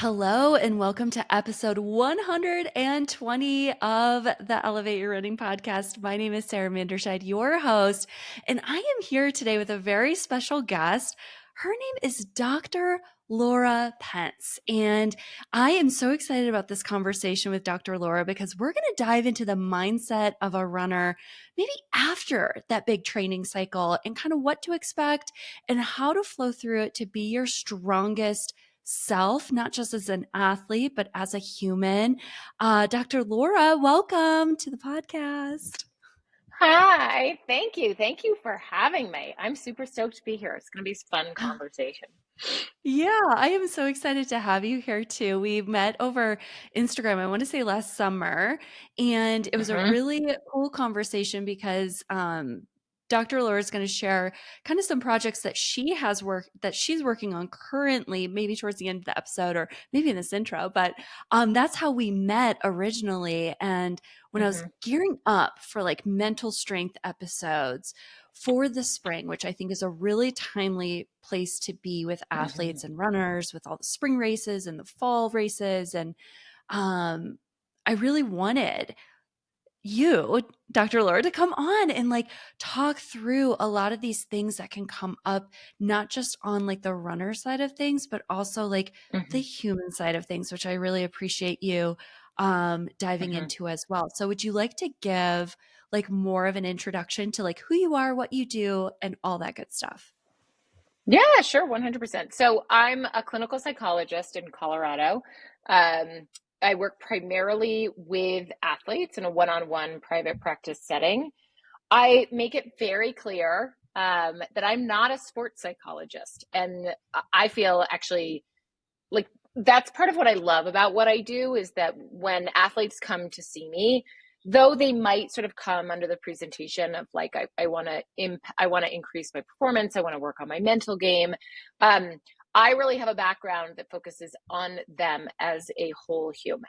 Hello, and welcome to episode 120 of the Elevate Your Running podcast. My name is Sarah Manderscheid, your host, and I am here today with a very special guest. Her name is Dr. Lara Pence, and I am so excited about this conversation with Dr. Lara because we're going to dive into the mindset of a runner, maybe after that big training cycle, and kind of what to expect and how to flow through it to be your strongest self, not just as an athlete, but as a human. Dr. Lara, welcome to the podcast. Hi, thank you. Thank you for having me. I'm super stoked to be here. It's going to be a fun conversation. Yeah, I am so excited to have you here too. We met over Instagram, I want to say last summer, and it was a hmm really cool conversation because Dr. Laura is going to share kind of some projects that she's working on currently, maybe towards the end of the episode or maybe in this intro, but that's how we met originally. And when I was hmm gearing up for like mental strength episodes, for the spring, which I think is a really timely place to be with hmm athletes and runners, with all the spring races and the fall races. And um, I really wanted you, Dr. Laura, to come on and like talk through a lot of these things that can come up, not just on like the runner side of things, but also like the hmm human side of things, which I really appreciate you diving hmm into as well. So would you like to give like more of an introduction to like who you are, what you do, and all that good stuff? Yeah, sure, 100%. So I'm a clinical psychologist in Colorado. Um, I work primarily with athletes in a one-on-one private practice setting. I make it very clear that I'm not a sports psychologist. And I feel actually like that's part of what I love about what I do is that when athletes come to see me, though they might sort of come under the presentation of like I want to I want to increase my performance, I want to work on my mental game. Um, I really have a background that focuses on them as a whole human.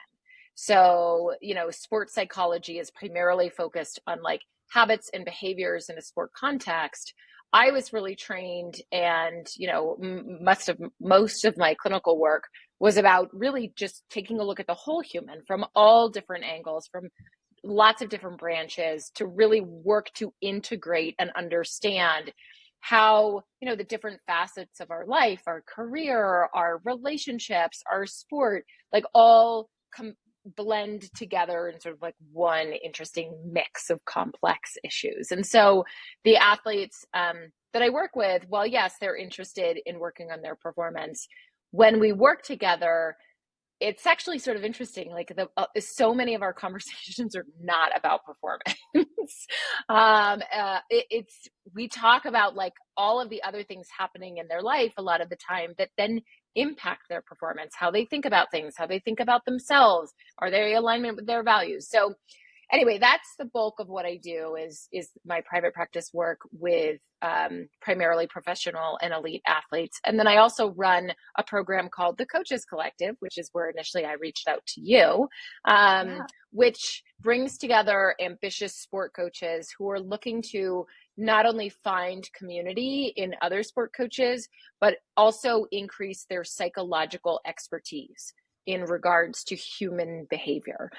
So, sports psychology is primarily focused on like habits and behaviors in a sport context. I was really trained and, must have most of my clinical work was about really just taking a look at the whole human from all different angles, from lots of different branches to really work to integrate and understand how, the different facets of our life, our career, our relationships, our sport, like all blend together in sort of like one interesting mix of complex issues. And so the athletes that I work with, well, yes, they're interested in working on their performance. When we work together, it's actually sort of interesting. Like so many of our conversations are not about performance. It's we talk about like all of the other things happening in their life a lot of the time that then impact their performance, how they think about things, how they think about themselves, are they in alignment with their values? So anyway, that's the bulk of what I do is my private practice work with primarily professional and elite athletes. And then I also run a program called the Coaches Collective, which is where initially I reached out to you, Yeah. which brings together ambitious sport coaches who are looking to not only find community in other sport coaches, but also increase their psychological expertise in regards to human behavior.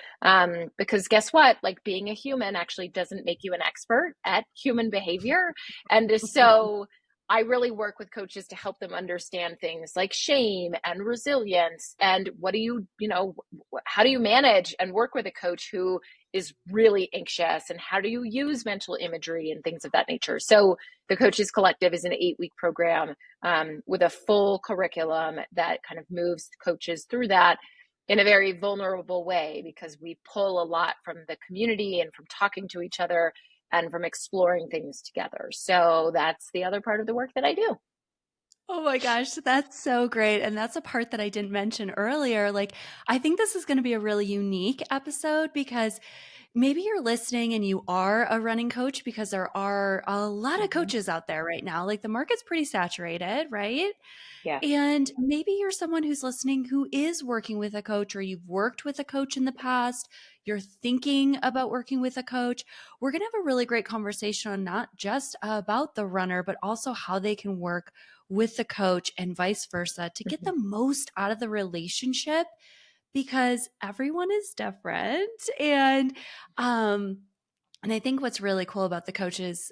Because guess what? Like being a human actually doesn't make you an expert at human behavior. And so I really work with coaches to help them understand things like shame and resilience. And what do how do you manage and work with a coach who is really anxious? And how do you use mental imagery and things of that nature? So the Coaches Collective is an 8-week program with a full curriculum that kind of moves coaches through that in a very vulnerable way because we pull a lot from the community and from talking to each other and from exploring things together. So that's the other part of the work that I do. Oh my gosh, that's so great. And that's a part that I didn't mention earlier. Like, I think this is going to be a really unique episode because maybe you're listening and you are a running coach because there are a lot of Mm-hmm. coaches out there right now. Like, the market's pretty saturated, right? Yes. And maybe you're someone who's listening who is working with a coach or you've worked with a coach in the past. You're thinking about working with a coach. We're going to have a really great conversation on not just about the runner, but also how they can work with the coach and vice versa to get Mhm. the most out of the relationship because everyone is different. Um and I think what's really cool about the coaches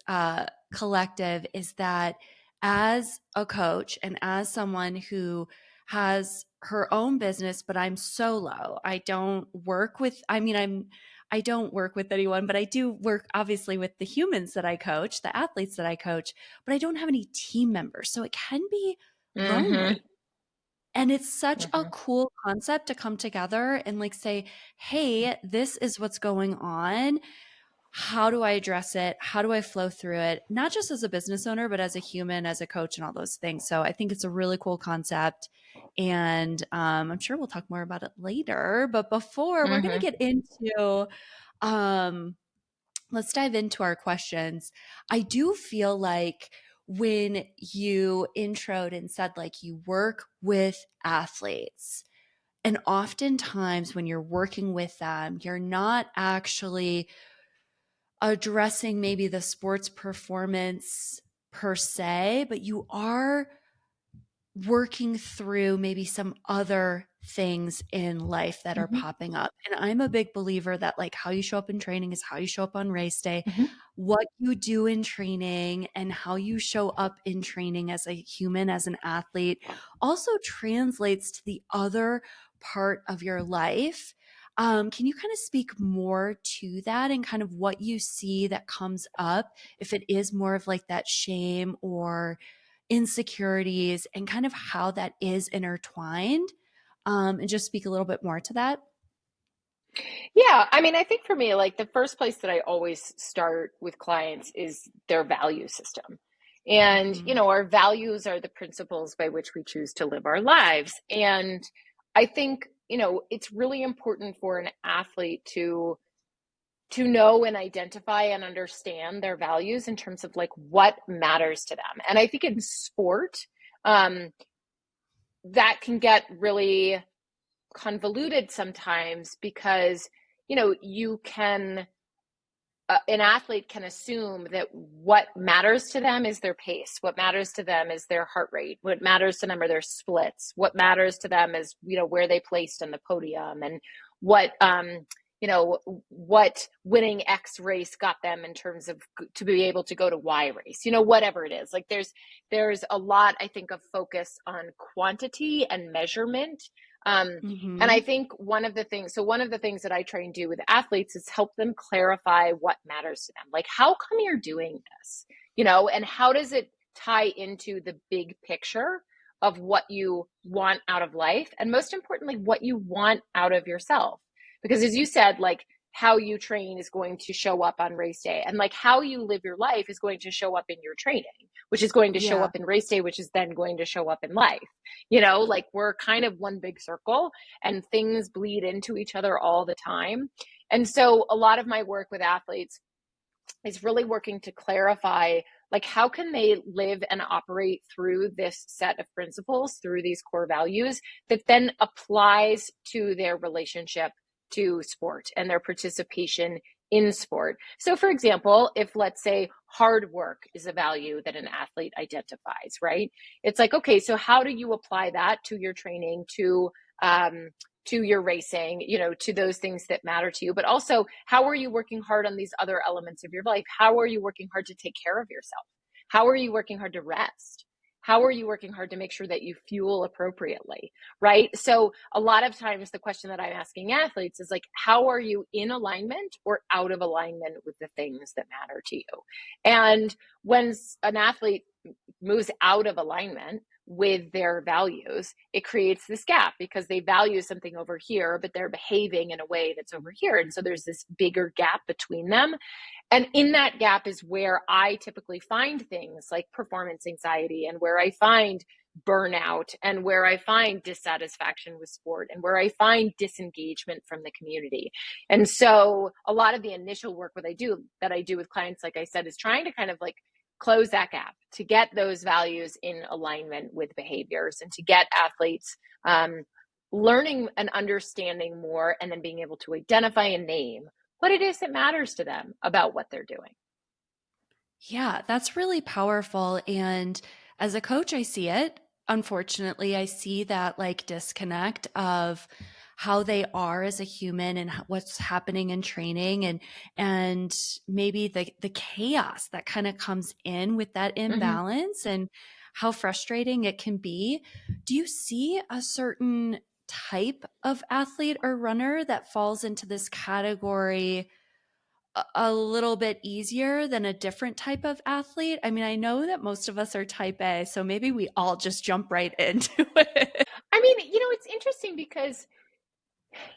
collective is that as a coach and as someone who has her own business, but I'm solo. I don't work with, I mean, I don't work with anyone, but I do work obviously with the humans that I coach, the athletes that I coach, but I don't have any team members. So it can be Mhm. lonely. And it's such a Mhm. cool concept to come together and like say, hey, this is what's going on. How do I address it? How do I flow through it? Not just as a business owner, but as a human, as a coach, and all those things. So I think it's a really cool concept. And I'm sure we'll talk more about it later. But before we're going to Mhm. get into, um, let's dive into our questions. I do feel like when you introed and said like you work with athletes, and oftentimes when you're working with them, you're not actually addressing maybe the sports performance per se, but you are working through maybe some other things in life that are Mhm. popping up. And I'm a big believer that like how you show up in training is how you show up on race day. Mhm. What you do in training and how you show up in training as a human, as an athlete, also translates to the other part of your life. Can you kind of speak more to that and kind of what you see that comes up if it is more of like that shame or insecurities and kind of how that is intertwined, and just speak a little bit more to that? Yeah, I mean, I think for me, like the first place that I always start with clients is their value system. And, Mhm. our values are the principles by which we choose to live our lives. And I think, it's really important for an athlete to know and identify and understand their values in terms of like what matters to them. And I think in sport, um, that can get really convoluted sometimes because you can an athlete can assume that what matters to them is their pace, what matters to them is their heart rate, what matters to them are their splits, what matters to them is where they placed on the podium, and what you know what winning X race got them in terms of to be able to go to Y race, whatever it is. Like there's a lot, I think, of focus on quantity and measurement. And I Mhm. think one of the things that I try and do with athletes is help them clarify what matters to them. Like, how come you're doing this? And how does it tie into the big picture of what you want out of life? And most importantly, what you want out of yourself. Because as you said, like, how you train is going to show up on race day, and like how you live your life is going to show up in your training, which is going to show Yeah. up in race day, which is then going to show up in life. Like we're kind of one big circle, and things bleed into each other all the time. And so a lot of my work with athletes is really working to clarify, like, how can they live and operate through this set of principles, through these core values that then applies to their relationship to sport and their participation in sport. So for example, if let's say hard work is a value that an athlete identifies, right? It's like, okay, so how do you apply that to your training, um, to your racing, to those things that matter to you? But also, how are you working hard on these other elements of your life? How are you working hard to take care of yourself? How are you working hard to rest? How are you working hard to make sure that you fuel appropriately? Right? So, a lot of times, the question that I'm asking athletes is like, how are you in alignment or out of alignment with the things that matter to you? And when an athlete moves out of alignment with their values, it creates this gap because they value something over here, but they're behaving in a way that's over here. And so there's this bigger gap between them. And in that gap is where I typically find things like performance anxiety, and where I find burnout, and where I find dissatisfaction with sport, and where I find disengagement from the community. And so a lot of the initial work that I do with clients, like I said, is trying to kind of like close that gap to get those values in alignment with behaviors, and to get athletes learning and understanding more, and then being able to identify and name what it is that matters to them about what they're doing. Yeah, that's really powerful. And as a coach, I see it. Unfortunately, I see that like disconnect of how they are as a human and what's happening in training, and maybe the chaos that kind of comes in with that Hmm. imbalance and how frustrating it can be. Do you see a certain type of athlete or runner that falls into this category a little bit easier than a different type of athlete? I mean, I know that most of us are type A, so maybe we all just jump right into it. I mean, it's interesting because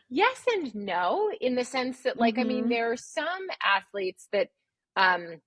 yes and no, in the sense that, like, I mean, Mhm. there are some athletes that, um,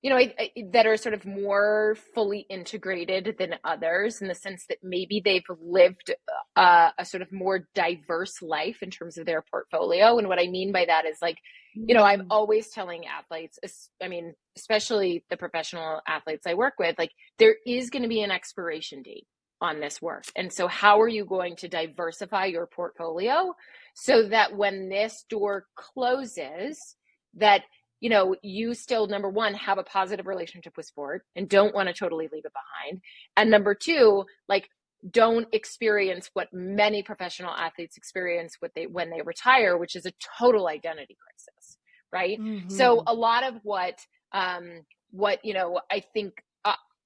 that are sort of more fully integrated than others, in the sense that maybe they've lived a sort of more diverse life in terms of their portfolio. And what I mean by that is, like, I'm Mm. always telling athletes, I mean, especially the professional athletes I work with, like, there is going to be an expiration date on this work. And so how are you going to diversify your portfolio so that when this door closes, that you still, number one, have a positive relationship with sport and don't want to totally leave it behind. And number two, like, don't experience what many professional athletes experience when they retire, which is a total identity crisis, right? So Mhm. a lot of what I think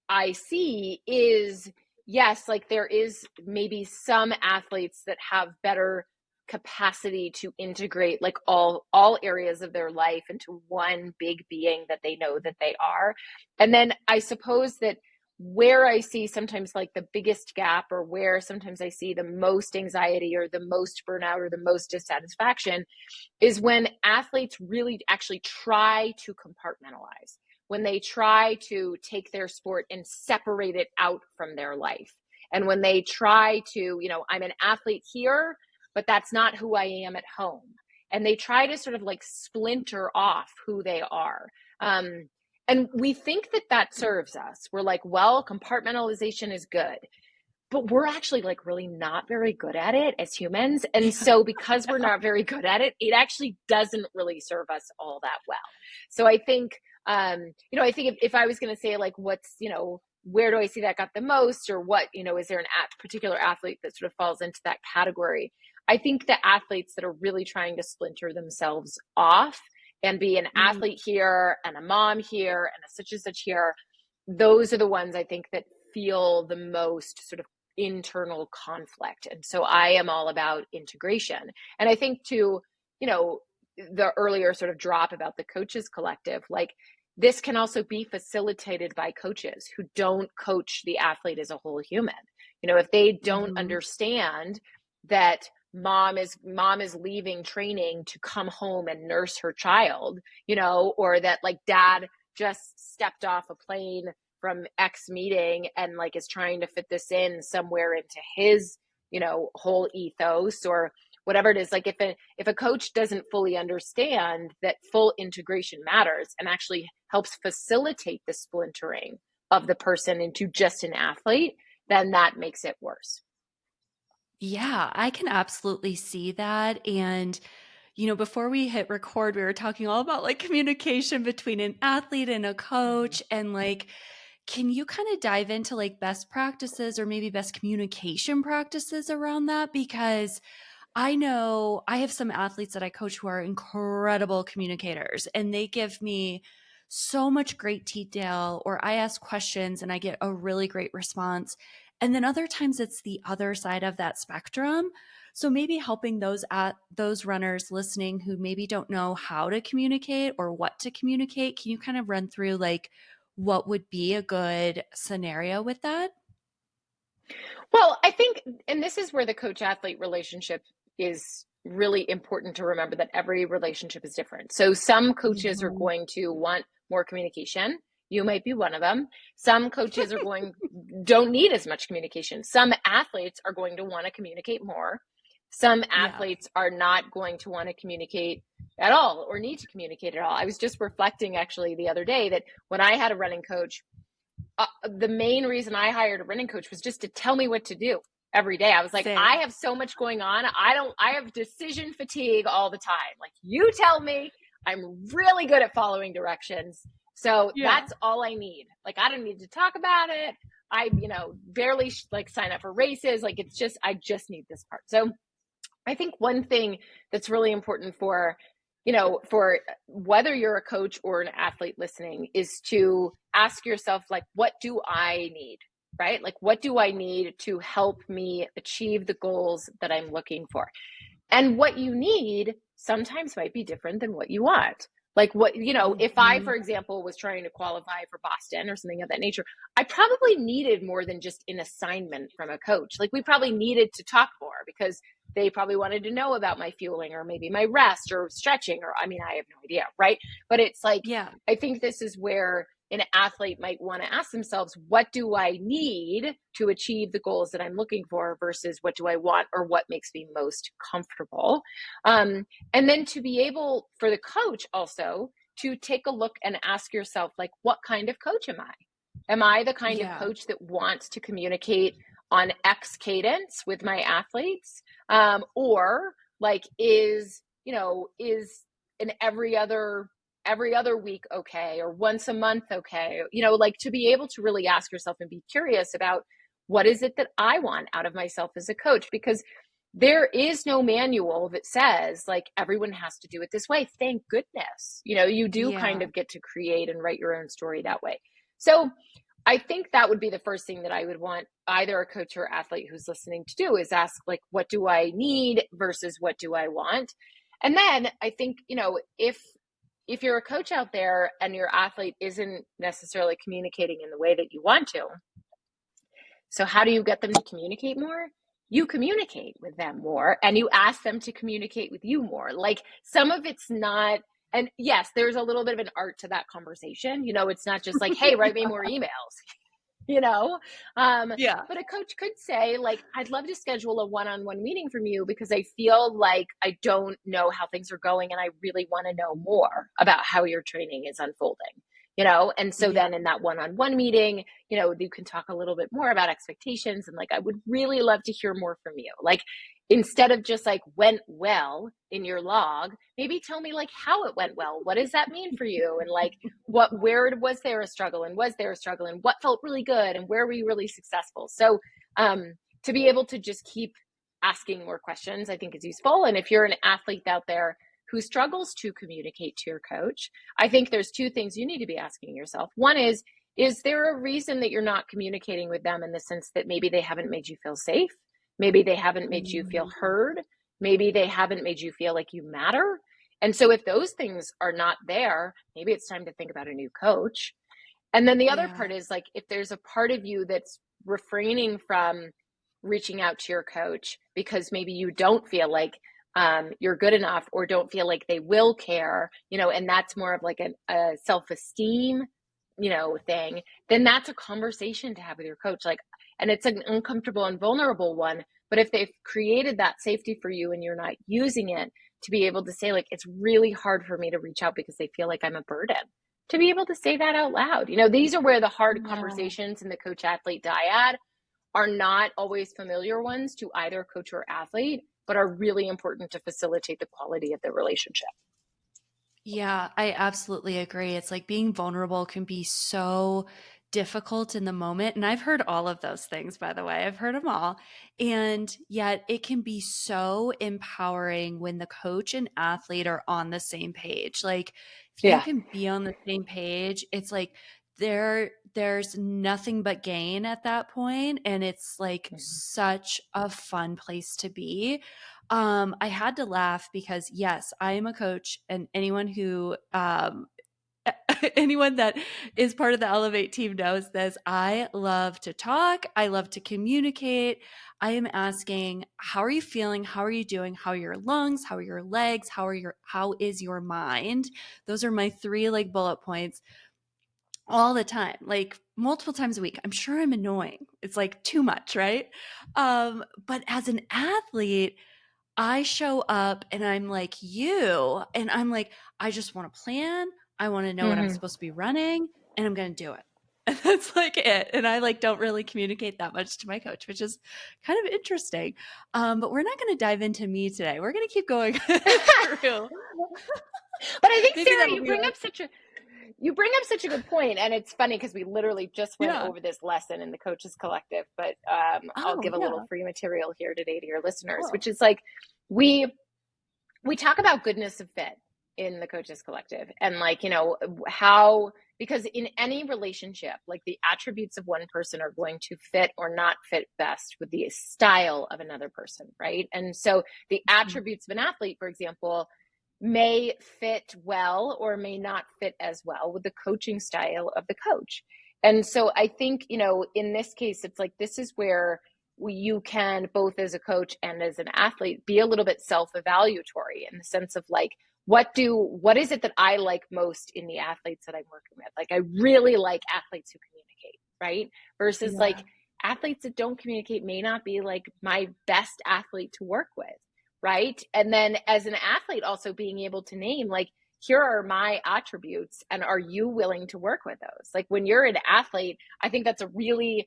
I see is, yes, like, there is maybe some athletes that have better capacity to integrate, like, all areas of their life into one big being that they know that they are. And then I suppose that where I see sometimes, like, the biggest gap, or where sometimes I see the most anxiety or the most burnout or the most dissatisfaction, is when athletes really actually try to compartmentalize, when they try to take their sport and separate it out from their life. And when they try to, I'm an athlete here, but that's not who I am at home. And they try to sort of, like, splinter off who they are. And we think that that serves us. We're like, well, compartmentalization is good, but we're actually, like, really not very good at it as humans. And Yeah. so because we're not very good at it, it actually doesn't really serve us all that well. So I think, I think if I was going to say, like, what's, where do I see that got the most, or what, is there an particular athlete that sort of falls into that category? I think the athletes that are really trying to splinter themselves off and be an Mm. athlete here and a mom here and a such and such here, those are the ones I think that feel the most sort of internal conflict. And so I am all about integration. And I think, to, you know, the earlier sort of drop about the coaches collective, like, this can also be facilitated by coaches who don't coach the athlete as a whole human. If they don't Mhm. understand that mom is leaving training to come home and nurse her child, or that, like, dad just stepped off a plane from X meeting and, like, is trying to fit this in somewhere into his, whole ethos, or whatever it is. Like, if a coach doesn't fully understand that full integration matters and actually helps facilitate the splintering of the person into just an athlete, then that makes it worse. Yeah, I can absolutely see that. And, before we hit record, we were talking all about like communication between an athlete and a Mm-hmm. coach. And like, can you kind of dive into like best practices or maybe best communication practices around that? Because I know I have some athletes that I coach who are incredible communicators, and they give me so much great detail, or I ask questions and I get a really great response. And then other times it's the other side of that spectrum. So maybe helping those runners listening who maybe don't know how to communicate or what to communicate. Can you kind of run through like what would be a good scenario with that? Well, I think, and this is where the coach athlete relationship is really important to remember, that every relationship is different. So some coaches are Mhm. going to want more communication. You might be one of them. Some coaches don't need as much communication. Some athletes are going to want to communicate more. Some Yeah. athletes are not going to want to communicate at all, or need to communicate at all. I was just reflecting, actually, the other day, that when I had a running coach, the main reason I hired a running coach was just to tell me what to do every day. I was like, I Same. have so much going on. I have decision fatigue all the time. Like, you tell me. I'm really good at following directions. So Yeah. that's all I need. Like, I don't need to talk about it. I, barely like sign up for races. Like it's just, I just need this part. So I think one thing that's really important for, for whether you're a coach or an athlete listening is to ask yourself, like, what do I need? Right? Like, what do I need to help me achieve the goals that I'm looking for? And what you need sometimes might be different than what you want. Like what, if I, Mhm. for example, was trying to qualify for Boston or something of that nature, I probably needed more than just an assignment from a coach. Like we probably needed to talk more because they probably wanted to know about my fueling or maybe my rest or stretching, or I mean, I have no idea, right? But it's like, Yeah. I think this is where an athlete might want to ask themselves, what do I need to achieve the goals that I'm looking for versus what do I want or what makes me most comfortable? And then to be able for the coach also to take a look and ask yourself, like, what kind of coach am I? Am I the kind of Yeah. coach that wants to communicate on X cadence with my athletes? Or like is an every other week okay, or once a month okay? Like to be able to really ask yourself and be curious about what is it that I want out of myself as a coach, because there is no manual that says like everyone has to do it this way. Thank goodness. You do kind Yeah. of get to create and write your own story that way. So I think that would be the first thing that I would want either a coach or athlete who's listening to do is ask, like, what do I need versus what do I want? And then I think, if you're a coach out there and your athlete isn't necessarily communicating in the way that you want to, so how do you get them to communicate more? You communicate with them more and you ask them to communicate with you more. Like some of it's not, and yes, there's a little bit of an art to that conversation. It's not just like, hey, write me more emails, you know? Yeah. But a coach could say, like, I'd love to schedule a one-on-one meeting from you because I feel like I don't know how things are going and I really want to know more about how your training is unfolding. And so Yeah. then in that one-on-one meeting, you can talk a little bit more about expectations and like, I would really love to hear more from you. Like, instead of just like went well in your log, maybe tell me like how it went well. What does that mean for you? And like, where was there a struggle, and was there a struggle, and what felt really good, and where were you really successful? So to be able to just keep asking more questions, I think is useful. And if you're an athlete out there who struggles to communicate to your coach, I think there's two things you need to be asking yourself. One is there a reason that you're not communicating with them, in the sense that maybe they haven't made you feel safe? Maybe they haven't made you feel Mhm. heard. Maybe they haven't made you feel like you matter. And so if those things are not there, maybe it's time to think about a new coach. And then the other Yeah. part is like, if there's a part of you that's refraining from reaching out to your coach because maybe you don't feel like you're good enough, or don't feel like they will care, and that's more of like a self-esteem, thing, then that's a conversation to have with your coach. Like, and it's an uncomfortable and vulnerable one. But if they've created that safety for you and you're not using it, to be able to say, like, it's really hard for me to reach out because they feel like I'm a burden, to be able to say that out loud. These are where the hard Yeah. conversations in the coach athlete dyad are not always familiar ones to either coach or athlete, but are really important to facilitate the quality of the relationship. Yeah, I absolutely agree. It's like being vulnerable can be so difficult in the moment. And I've heard all of those things, by the way. I've heard them all. And yet it can be so empowering when the coach and athlete are on the same page. Like if you Yeah. can be on the same page, it's like there's nothing but gain at that point, and it's like Mm-hmm. such a fun place to be. I had to laugh because yes, I am a coach, and anyone who anyone that is part of the Elevate team knows this. I love to talk. I love to communicate. I am asking, how are you feeling? How are you doing? How are your lungs? How are your legs? How is your mind? Those are my three like bullet points all the time, like multiple times a week. I'm sure I'm annoying. It's like too much, right? But as an athlete, I show up and I'm like you, and I'm like, I just want to plan. I want to know what I'm Mm-hmm. supposed to be running, and I'm going to do it. And that's like it. And I like don't really communicate that much to my coach, which is kind of interesting. But we're not going to dive into me today. We're going to keep going through. But I think, Maybe Sarah, that'll you be bring a up such a You bring up such a good point, and it's funny because we literally just went Yeah. over this lesson in the Coaches Collective. But I'll Oh, give a little yeah. free material here today to your listeners, Cool. which is like we we talk about goodness of fit in the Coaches Collective, and like, how, because in any relationship, like the attributes of one person are going to fit or not fit best with the style of another person, right? And so the Mhm. attributes of an athlete, for example, may fit well or may not fit as well with the coaching style of the coach. And so I think, in this case, it's like this is where you can, both as a coach and as an athlete, be a little bit self-evaluatory in the sense of like, what is it that I like most in the athletes that I'm working with? Like, I really like athletes who communicate, right? Versus like Yeah. athletes that don't communicate may not be like my best athlete to work with, right? And then as an athlete, also being able to name like, here are my attributes, and are you willing to work with those? Like when you're an athlete, I think that's a really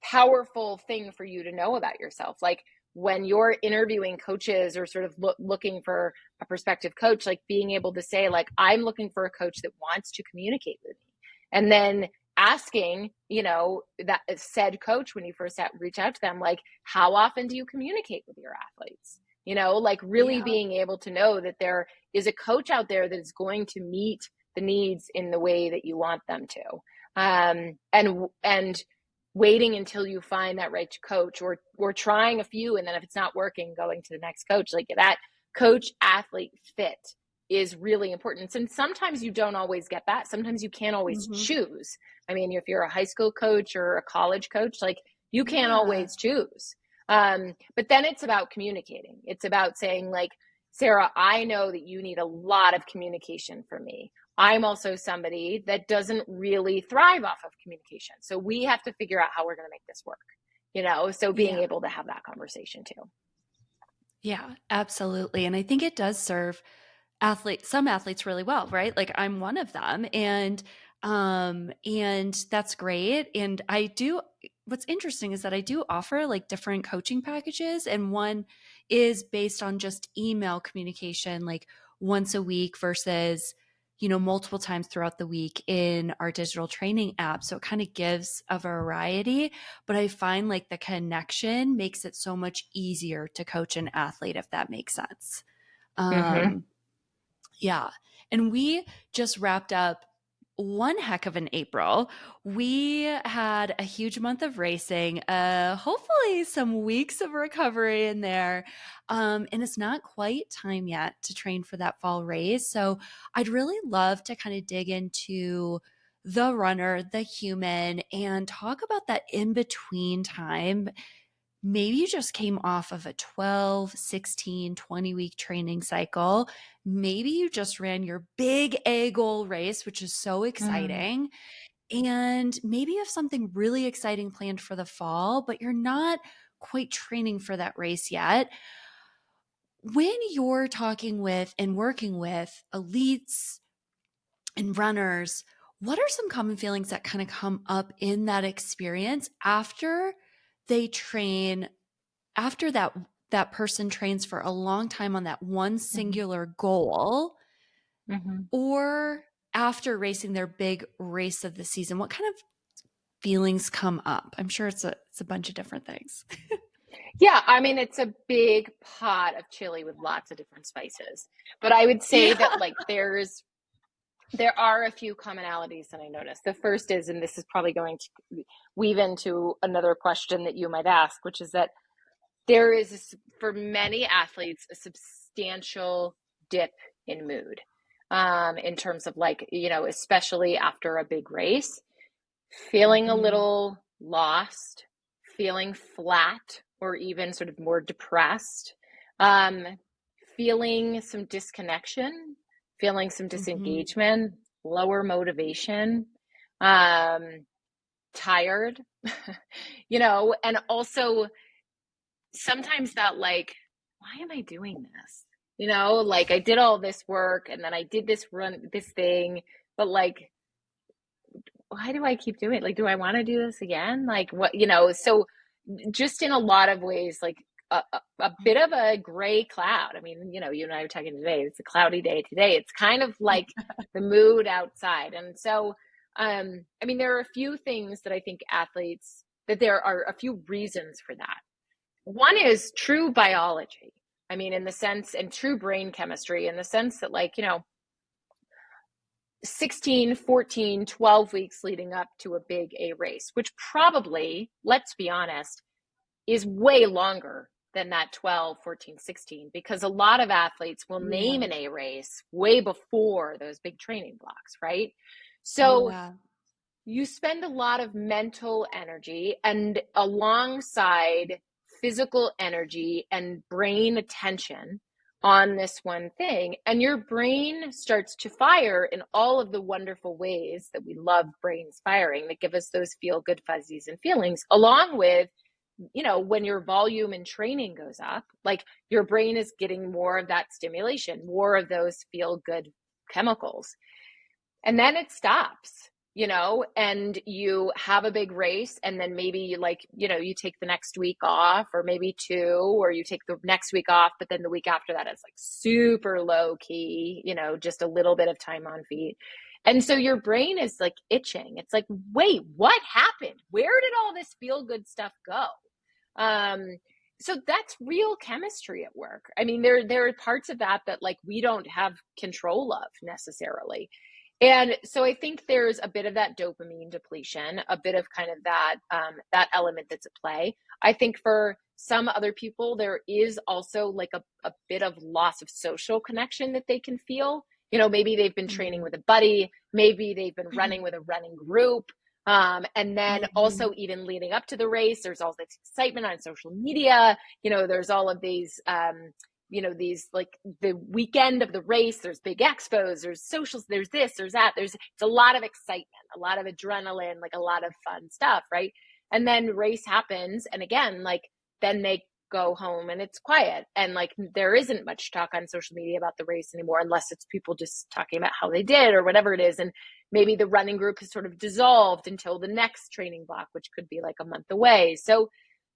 powerful thing for you to know about yourself. Like when you're interviewing coaches or sort of looking for a prospective coach, like being able to say like, I'm looking for a coach that wants to communicate with me. And then asking, that said coach, when you first reach out to them, like, how often do you communicate with your athletes? Like really Yeah. being able to know that there is a coach out there that is going to meet the needs in the way that you want them to. And waiting until you find that right coach, or trying a few, and then if it's not working, going to the next coach. Like that coach athlete fit is really important. And sometimes you don't always get that. Sometimes you can't always Hmm. choose. I mean, if you're a high school coach or a college coach, like you can't Yeah. always choose. But then it's about communicating. It's about saying like, Sarah, I know that you need a lot of communication from me. I'm also somebody that doesn't really thrive off of communication. So we have to figure out how we're going to make this work, so being Yeah. able to have that conversation too. Yeah, absolutely. And I think it does serve some athletes really well, right? Like I'm one of them, and that's great. And I do, what's interesting is that I do offer like different coaching packages, and one is based on just email communication, like once a week versus multiple times throughout the week in our digital training app. So it kind of gives a variety, but I find like the connection makes it so much easier to coach an athlete, if that makes sense. Mm-hmm. um yeah. And we just wrapped up one heck of an April. We had a huge month of racing, hopefully some weeks of recovery in there. And it's not quite time yet to train for that fall race. So I'd really love to kind of dig into the runner, the human, and talk about that in between time. Maybe you just came off of a 12, 16, 20-week training cycle. Maybe you just ran your big A goal race, which is so Mm-hmm. exciting. And maybe you have something really exciting planned for the fall, but you're not quite training for that race yet. When you're talking with and working with elites and runners, what are some common feelings that kind of come up in that experience after they train, after that person trains for a long time on that one Mm-hmm. singular goal, Mm-hmm. or after racing their big race of the season? What kind of feelings come up? I'm sure it's a bunch of different things. Yeah, I mean, it's a big pot of chili with lots of different spices. But I would say Yeah. that like there are a few commonalities that I noticed. The first is, and this is probably going to weave into another question that you might ask, which is that there is, for many athletes, a substantial dip in mood, in terms of like, especially after a big race, feeling a Mhm. little lost, feeling flat, or even sort of more depressed, um, feeling some disconnection, feeling some Mhm. disengagement, lower motivation, um, tired, and also sometimes that like, why am I doing this? Like I did all this work and then I did this thing, but like, why do I keep doing it? Like, do I want to do this again? Like what, so just in a lot of ways, like a bit of a gray cloud. I mean, you and I were talking today. It's a cloudy day today. It's kind of like the mood outside. And so, I mean, there are a few things that I think athletes, that there are a few reasons for that. One is true biology. I mean, in the sense, and true brain chemistry, in the sense that, like, 16, 14, 12 weeks leading up to a big A race, which probably, let's be honest, is way longer than that 12, 14, 16, because a lot of athletes will name Yeah. an A race way before those big training blocks, right? Oh, So wow. you spend a lot of mental energy and alongside physical energy and brain attention on this one thing, and your brain starts to fire in all of the wonderful ways that we love brains firing, that give us those feel good fuzzies and feelings, along with, when your volume and training goes up, like, your brain is getting more of that stimulation, more of those feel good chemicals. And then it stops, and you have a big race, and then maybe you take the next week off, or maybe two, or you take the next week off, but then the week after that is like super low key, just a little bit of time on feet. And so your brain is like itching. It's like, wait, what happened? Where did all this feel good stuff go? Um, so that's real chemistry at work. I mean, there are parts of that like we don't have control of necessarily. And so I think there's a bit of that dopamine depletion, a bit of kind of that element that's at play. I think for some other people, there is also like a bit of loss of social connection that they can feel. Maybe they've been training Mm-hmm. with a buddy, maybe they've been running with a running group. And then Mm-hmm. also, even leading up to the race, there's all this excitement on social media. There's all of these like the weekend of the race, there's big expos, there's socials, there's this, there's that, it's a lot of excitement, a lot of adrenaline, like a lot of fun stuff, right? And then race happens, and again, like, then they go home and it's quiet, and like there isn't much talk on social media about the race anymore, unless it's people just talking about how they did or whatever it is. And maybe the running group has sort of dissolved until the next training block, which could be like a month away. So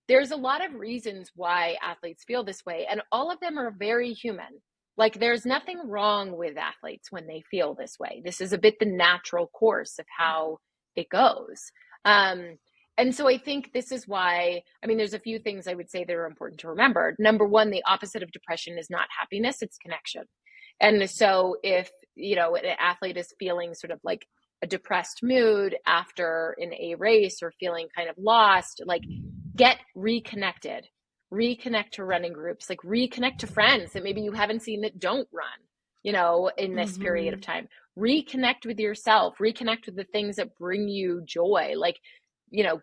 there's a lot of reasons why athletes feel this way, and all of them are very human. Like, there's nothing wrong with athletes when they feel this way. This is a bit the natural course of how it goes. Um, and so I think this is why, I mean, there's a few things I would say that are important to remember. Number one, the opposite of depression is not happiness, it's connection. And so if, an athlete is feeling sort of like a depressed mood after an A race, or feeling kind of lost, like, get reconnected, reconnect to running groups, like reconnect to friends that maybe you haven't seen that don't run, in this period of Mm-hmm. time. Reconnect with yourself, reconnect with the things that bring you joy, like,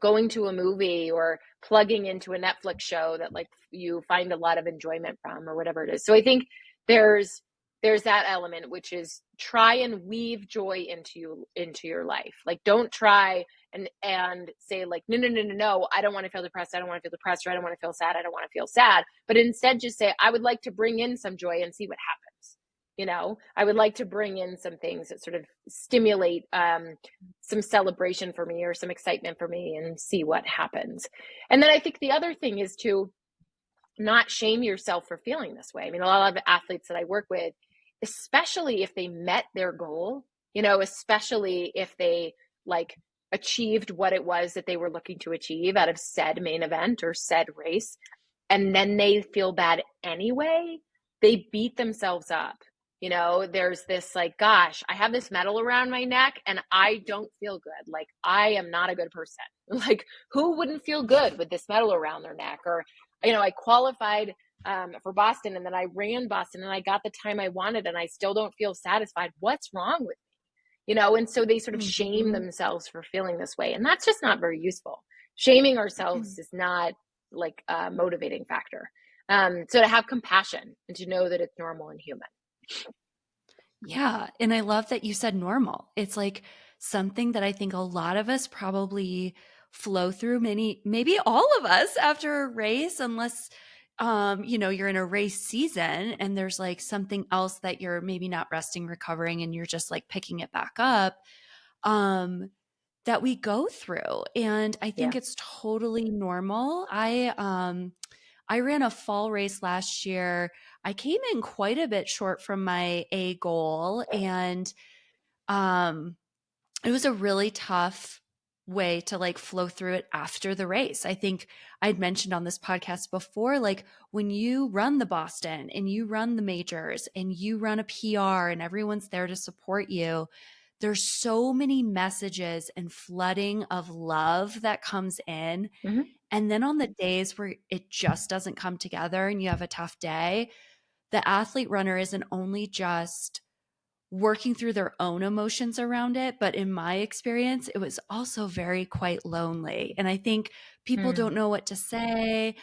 going to a movie or plugging into a Netflix show that like you find a lot of enjoyment from, or whatever it is. So I think there's that element, which is try and weave joy into your life. Like, don't try and say like, no, I don't want to feel depressed, I don't want to feel depressed, or I don't want to feel sad, I don't want to feel sad. But instead just say, I would like to bring in some joy and see what happens. I would like to bring in some things that sort of stimulate some celebration for me, or some excitement for me, and see what happens. And then I think the other thing is to not shame yourself for feeling this way. I mean, a lot of athletes that I work with, especially if they met their goal, especially if they like achieved what it was that they were looking to achieve out of said main event or said race, and then they feel bad anyway, they beat themselves up. There's this like, gosh, I have this medal around my neck and I don't feel good. Like, I am not a good person. Like, who wouldn't feel good with this medal around their neck? Or, I qualified for Boston, and then I ran Boston and I got the time I wanted, and I still don't feel satisfied. What's wrong with me? And so they sort of shame Mm-hmm. themselves for feeling this way. And that's just not very useful. Shaming ourselves is not like a motivating factor. So to have compassion and to know that it's normal and human. Yeah. And I love that you said normal. It's like something that I think a lot of us probably flow through, maybe all of us after a race, unless you're in a race season and there's like something else that you're maybe not resting, recovering, and you're just like picking it back up. Um, that we go through. And I think Yeah. it's totally normal. I ran a fall race last year. I came in quite a bit short from my A goal, and um it was a really tough way to like flow through it after the race. I think I'd mentioned on this podcast before, like when you run the Boston and you run the majors and you run a PR and everyone's there to support you, there's so many messages and flooding of love that comes in. Hmm. And then on the days where it just doesn't come together and you have a tough day, the athlete runner isn't only just working through their own emotions around it. But in my experience, it was also very quite lonely. And I think people don't know what to say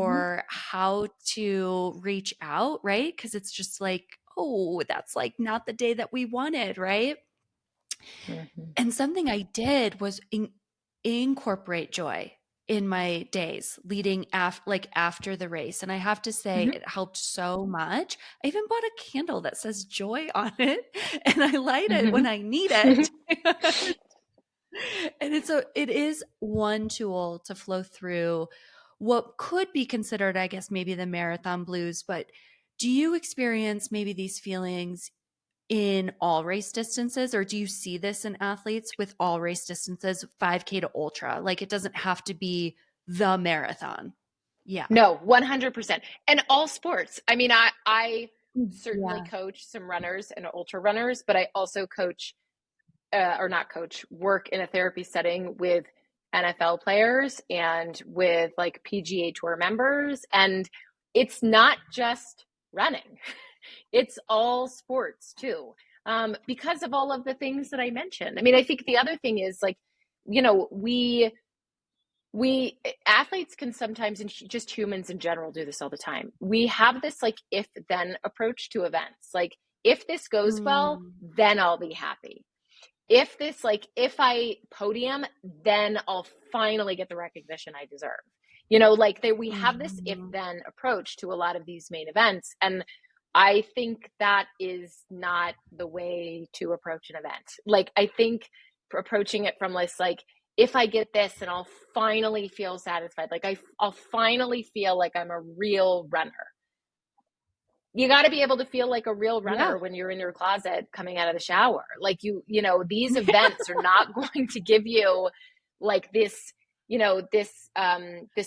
Mm-hmm. or how to reach out, right? Because it's just like, oh, that's like not the day that we wanted, right? Hmm. And something I did was incorporate joy in my days leading after the race, and I have to say Hmm. it helped so much. I even bought a candle that says joy on it, and I light it when Hmm. I need it. And it is one tool to flow through what could be considered, I guess, maybe the marathon blues. But do you experience maybe these feelings in all race distances, or do you see this in athletes with all race distances, 5K to ultra? Like it doesn't have to be the marathon. Yeah. No, 100%. And all sports. I mean, I certainly Yeah. coach some runners and ultra runners, but I also coach, or not coach, work in a therapy setting with NFL players and with like PGA Tour members. And it's not just running, it's all sports too, because of all of the things that I mentioned. I mean, I think the other thing is like, you know, we athletes can sometimes, and just humans in general do this all the time. We have this like if then approach to events. Like if this goes well, Mm. then I'll be happy. If this, like if I podium, then I'll finally get the recognition I deserve. You know, like we have this if Mhm. then approach to a lot of these main events. And I think that is not the way to approach an event. Like I think approaching it from this like if I get this and I'll finally feel satisfied, like I'll finally feel like I'm a real runner. You got to be able to feel like a real Yeah. runner when you're in your closet coming out of the shower. Like you know, these events are not going to give you like this, you know, this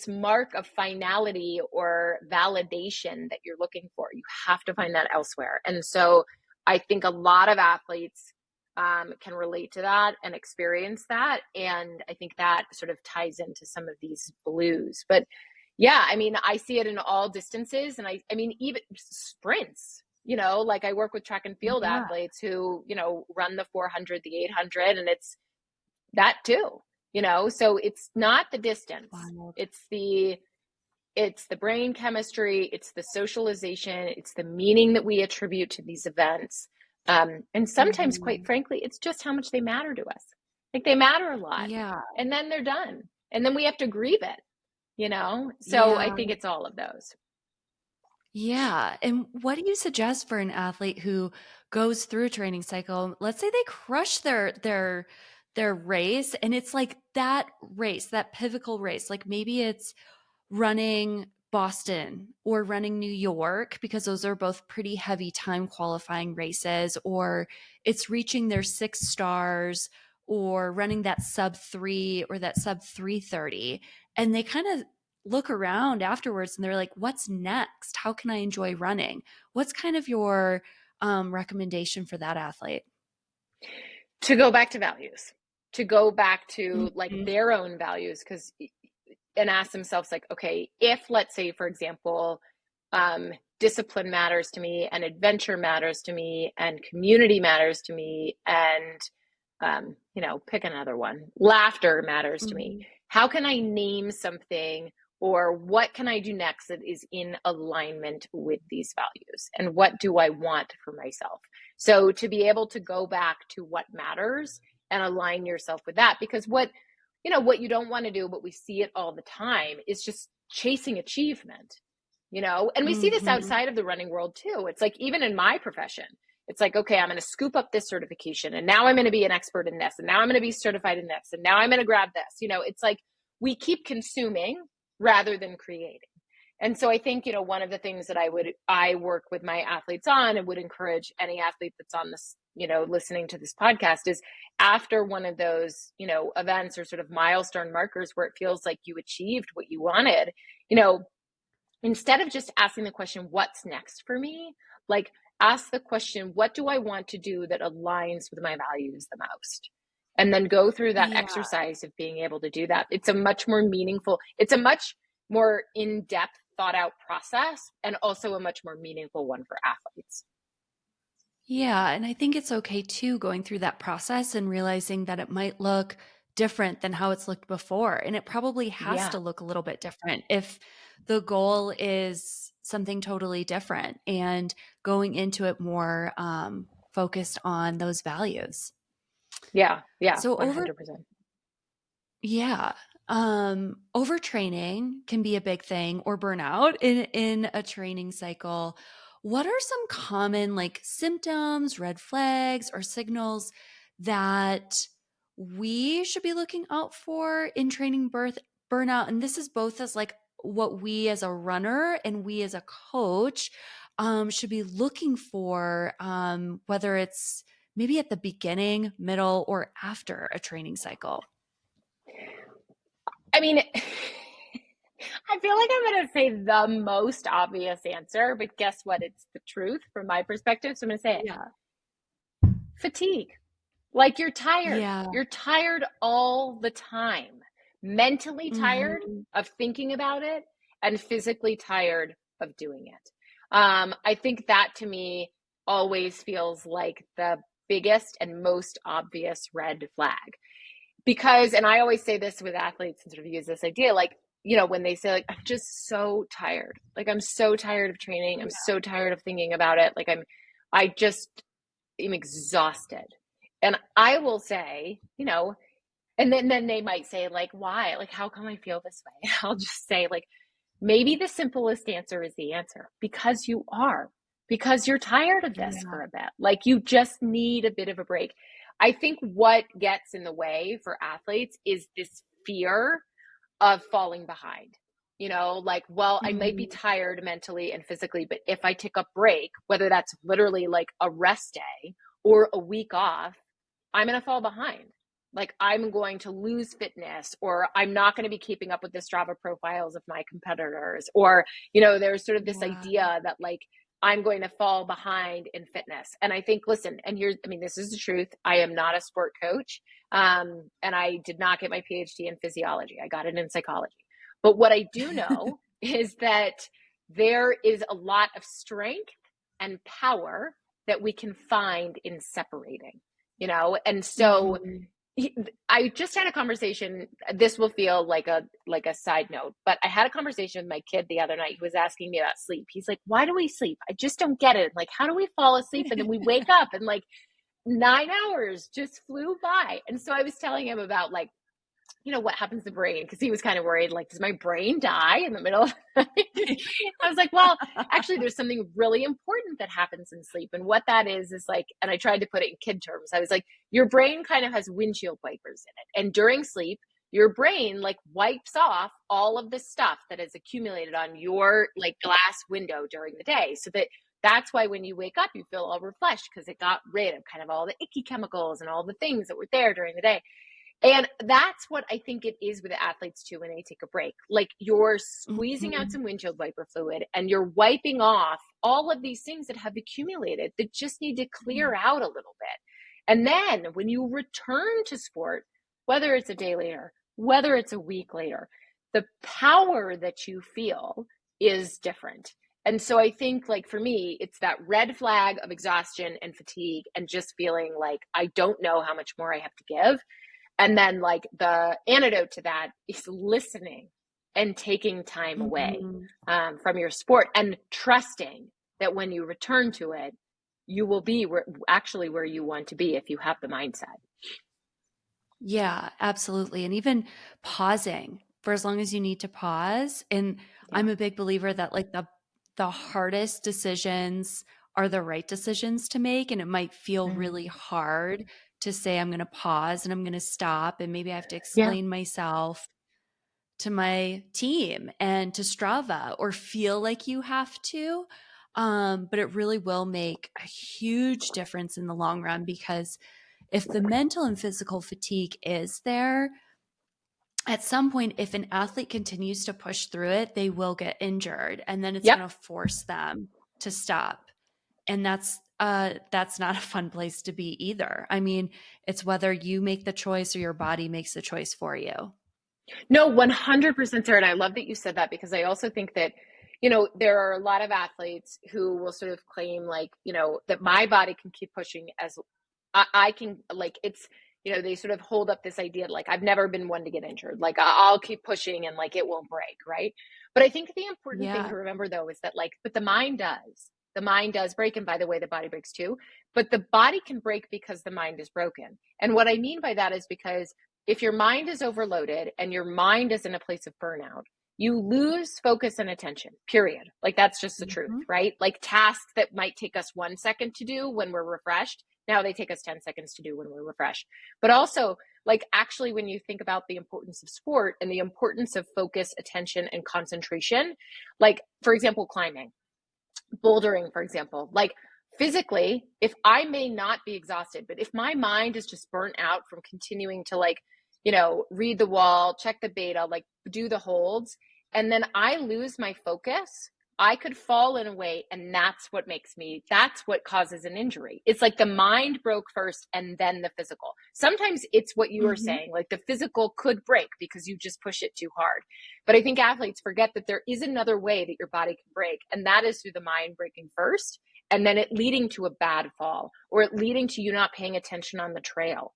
mark of finality or validation that you're looking for. You have to find that elsewhere. And so I think a lot of athletes can relate to that and experience that. And I think that sort of ties into some of these blues. But yeah, I mean, I see it in all distances. And I mean, even sprints, you know, like I work with track and field Yeah. athletes who, you know, run the 400, the 800, and it's that too, you know, so it's not the distance. Wild. It's the brain chemistry, it's the socialization, it's the meaning that we attribute to these events. And sometimes, quite Mhm. frankly, it's just how much they matter to us. Like they matter a lot. Yeah. And then they're done. And then we have to grieve it, you know? So I Yeah. think it's all of those. Yeah. And what do you suggest for an athlete who goes through a training cycle? Let's say they crush their race and it's like that race, that pivotal race. Like maybe it's running Boston or running New York because those are both pretty heavy time qualifying races, or it's reaching their 6 stars or running that sub 3 or that sub 330. And they kind of look around afterwards and they're like, what's next? How can I enjoy running? What's kind of your recommendation for that athlete? To go back to values, to go back to like Mhm. their own values, because and ask themselves like, okay, if let's say for example, discipline matters to me and adventure matters to me and community matters to me and you know, pick another one, laughter matters to me, Mhm. how can I name something or what can I do next that is in alignment with these values and what do I want for myself? So to be able to go back to what matters and align yourself with that, because what you know, what you don't want to do, but we see it all the time, is just chasing achievement, you know? And we see this Mhm. outside of the running world too. It's like, even in my profession, it's like, okay, I'm going to scoop up this certification and now I'm going to be an expert in this and now I'm going to be certified in this and now I'm going to grab this. You know, it's like we keep consuming rather than creating. And so I think, one of the things that I work with my athletes on and would encourage any athlete that's on this, listening to this podcast is after one of those, events or sort of milestone markers where it feels like you achieved what you wanted, you know, instead of just asking the question, what's next for me? Like, ask the question, what do I want to do that aligns with my values the most? And then go through that Yeah. exercise of being able to do that. It's a much more meaningful, it's a much more in-depth, thought out process, and also a much more meaningful one for athletes. Yeah, and I think it's okay too going through that process and realizing that it might look different than how it's looked before. And it probably has Yeah. to look a little bit different if the goal is something totally different and going into it more focused on those values. Yeah. Yeah. So over 100%. Yeah. Overtraining can be a big thing or burnout in a training cycle. What are some common like symptoms, red flags, or signals that we should be looking out for in training burnout? And this is both as like what we as a runner and we as a coach should be looking for, whether it's maybe at the beginning, middle, or after a training cycle. I mean, I feel like I'm going to say the most obvious answer, but guess what? It's the truth from my perspective. So I'm going to say it. Yeah. Fatigue. Like you're tired. Yeah. You're tired all the time. Mentally tired Mhm. of thinking about it and physically tired of doing it. I think that to me always feels like the biggest and most obvious red flag. Because, and I always say this with athletes and sort of use this idea, like, when they say, like, I'm just so tired. Like, I'm so tired of training. I'm Yeah. so tired of thinking about it. Like, I just am exhausted. And I will say, and then they might say, like, why? Like, how come I feel this way? I'll just say, like, maybe the simplest answer is the answer because you are, because you're tired of this Yeah. for a bit. Like, you just need a bit of a break. I think what gets in the way for athletes is this fear of falling behind. Like, well, I might be Mhm. tired mentally and physically, but if I take a break, whether that's literally like a rest day or a week off, I'm going to fall behind. Like, I'm going to lose fitness, or I'm not going to be keeping up with the Strava profiles of my competitors. Or, there's sort of this Yeah. idea that, like, I'm going to fall behind in fitness. And I think, listen, and here's, I mean, this is the truth. I am not a sport coach. And I did not get my PhD in physiology. I got it in psychology. But what I do know is that there is a lot of strength and power that we can find in separating, and so Mhm. I just had a conversation. This will feel like a side note, but I had a conversation with my kid the other night. He was asking me about sleep. He's like, "Why do we sleep? I just don't get it. Like, how do we fall asleep and then we wake up and like 9 hours just flew by?" And so I was telling him about, like, what happens to the brain, because he was kind of worried, like, does my brain die in the middle of the night? I was like, well, actually, there's something really important that happens in sleep, and what that is like, and I tried to put it in kid terms. I was like, your brain kind of has windshield wipers in it, and during sleep your brain like wipes off all of the stuff that has accumulated on your like glass window during the day, so that's why when you wake up you feel all refreshed, because it got rid of kind of all the icky chemicals and all the things that were there during the day. And that's what I think it is with the athletes too when they take a break. Like, you're squeezing out Mhm. some windshield wiper fluid and you're wiping off all of these things that have accumulated that just need to clear Yeah. out a little bit. And then when you return to sport, whether it's a day later, whether it's a week later, the power that you feel is different. And so I think, like, for me, it's that red flag of exhaustion and fatigue and just feeling like I don't know how much more I have to give. And then, like, the antidote to that is listening and taking time away Mhm. from your sport and trusting that when you return to it, you will be actually where you want to be if you have the mindset. Yeah, absolutely. And even pausing for as long as you need to pause. And Yeah. I'm a big believer that like the hardest decisions are the right decisions to make. And it might feel really Mm. hard to say I'm going to pause and I'm going to stop and maybe I have to Yeah. explain myself. to my team and to Strava or feel like you have to. But it really will make a huge difference in the long run, because if the mental and physical fatigue is there, at some point, if an athlete continues to push through it, they will get injured, and then it's Yep. going to force them to stop. And that's not a fun place to be either. I mean, it's whether you make the choice or your body makes the choice for you. No, 100% Sarah. And I love that you said that, because I also think that, there are a lot of athletes who will sort of claim like, that my body can keep pushing as I can, like, it's, they sort of hold up this idea like I've never been one to get injured. Like I'll keep pushing and like it won't break. Right. But I think the important thing Yeah. to remember though is that like, but the mind does. The mind does break. And by the way, the body breaks too. But the body can break because the mind is broken. And what I mean by that is because if your mind is overloaded and your mind is in a place of burnout, you lose focus and attention, period. Like that's just the truth, Mm-hmm. right? Like tasks that might take us 1 second to do when we're refreshed, now they take us 10 seconds to do when we're refreshed. But also, like actually, when you think about the importance of sport and the importance of focus, attention, and concentration, like for example, climbing, bouldering, for example, like physically, if I may not be exhausted, but if my mind is just burnt out from continuing to like, read the wall, check the beta, like do the holds, and then I lose my focus, I could fall in a way, and that's what causes an injury. It's like the mind broke first and then the physical. Sometimes it's what you were Mm-hmm. saying, like the physical could break because you just push it too hard. But I think athletes forget that there is another way that your body can break, and that is through the mind breaking first, and then it leading to a bad fall, or it leading to you not paying attention on the trail,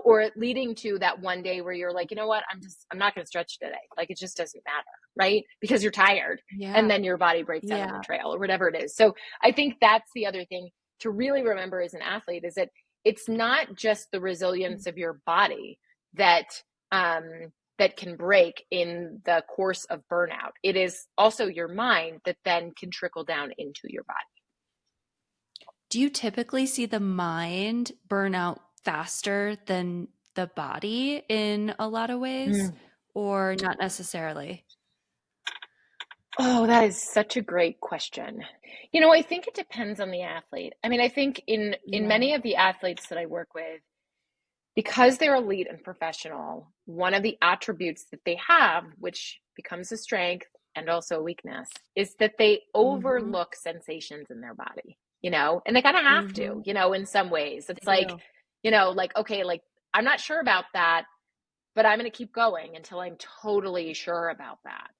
or it leading to that one day where you're like, you know what, I'm not going to stretch today. Like it just doesn't matter, right? Because you're tired, Yeah. and then your body breaks down on the Yeah. trail or whatever it is. So I think that's the other thing to really remember as an athlete, is that it's not just the resilience of your body that that can break in the course of burnout. It is also your mind that then can trickle down into your body. Do you typically see the mind burn out faster than the body in a lot of ways, Mm. or not necessarily? Oh, that is such a great question. I think it depends on the athlete. I mean, I think in Yeah. many of the athletes that I work with, because they're elite and professional, one of the attributes that they have, which becomes a strength and also a weakness, is that they Mm-hmm. overlook sensations in their body, and they kind of have to, Mm-hmm. in some ways. They It's like, do. like, okay, like I'm not sure about that, but I'm going to keep going until I'm totally sure about that,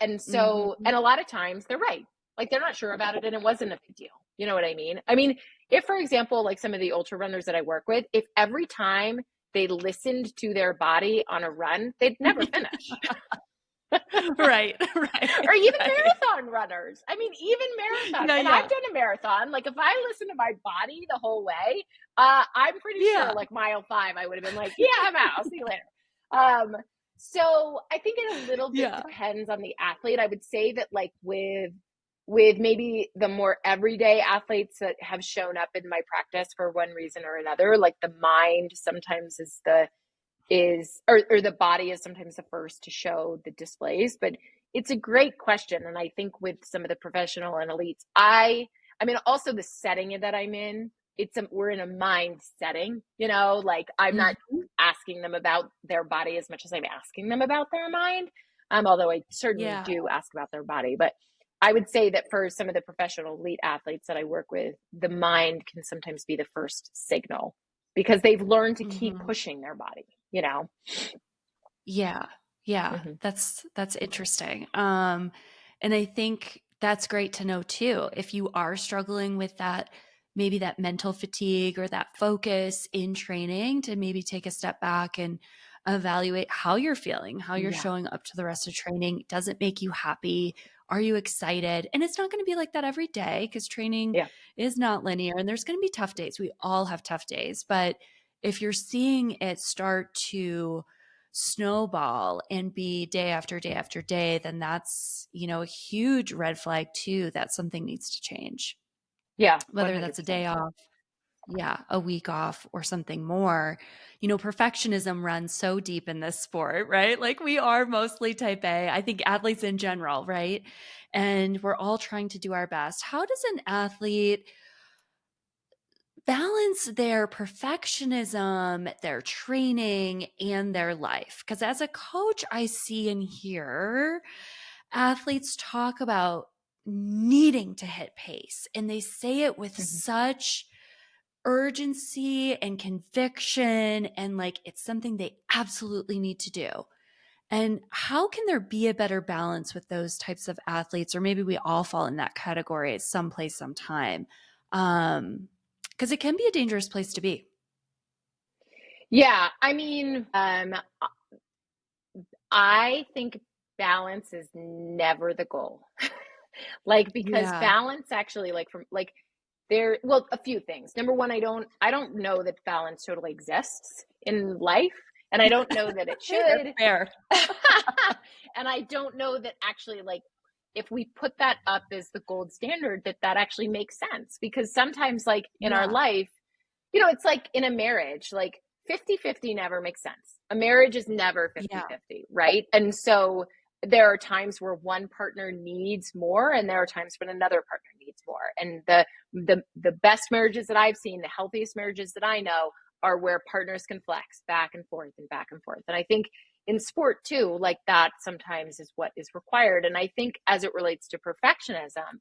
And so, Mm-hmm. and a lot of times they're right. Like they're not sure about it and it wasn't a big deal. You know what I mean? I mean, if, for example, like some of the ultra runners that I work with, if every time they listened to their body on a run, they'd never finish. Right, right, Or even right. marathon runners. I mean, even marathon. Yeah, And I've yeah. done a marathon. Like if I listen to my body the whole way, I'm pretty sure Yeah. like mile 5, I would have been like, yeah, I'm out. I'll see you later. Um, so I think it a little bit Yeah. depends on the athlete. I would say that like with maybe the more everyday athletes that have shown up in my practice for one reason or another, like the mind sometimes or the body is sometimes the first to show the displays. But it's a great question, and I think with some of the professional and elites, I mean also the setting that I'm in, we're in a mind setting, like I'm not Mhm. asking them about their body as much as I'm asking them about their mind, although I certainly Yeah. do ask about their body. But I would say that for some of the professional elite athletes that I work with, the mind can sometimes be the first signal, because they've learned to keep Mhm. pushing their body. Yeah. Yeah. Hmm. That's interesting. And I think that's great to know too. If you are struggling with that, maybe that mental fatigue or that focus in training, to maybe take a step back and evaluate how you're feeling, how you're Yeah. showing up to the rest of training. Does it make you happy? Are you excited? And it's not going to be like that every day, because training Yeah. is not linear and there's going to be tough days. We all have tough days. But if you're seeing it start to snowball and be day after day after day, then that's, a huge red flag too, that something needs to change, Yeah. whether that's a 100%. day off yeah, a week off or something more. Perfectionism runs so deep in this sport, right? Like we are mostly type A, I think athletes in general, right? And we're all trying to do our best. How does an athlete balance their perfectionism, their training, and their life? Because as a coach, I see and hear athletes talk about needing to hit pace, and they say it with Mhm. such urgency and conviction, and like it's something they absolutely need to do. And how can there be a better balance with those types of athletes? Or maybe we all fall in that category at some place, sometime. Because it can be a dangerous place to be. Yeah, I think balance is never the goal. Like because Yeah. balance actually like from like there well a few things. Number one, I don't know that balance totally exists in life, and I don't know that it Fair, should. fair. And I don't know that actually like if we put that up as the gold standard that actually makes sense, because sometimes like in our Yeah. life, it's like in a marriage, like 50-50 never makes sense. A marriage is never Yeah. 50-50, right? And so there are times where one partner needs more and there are times when another partner needs more. And the best marriages that I've seen, the healthiest marriages that I know are where partners can flex back and forth and back and forth. And I think in sport too, like that sometimes is what is required. And I think as it relates to perfectionism,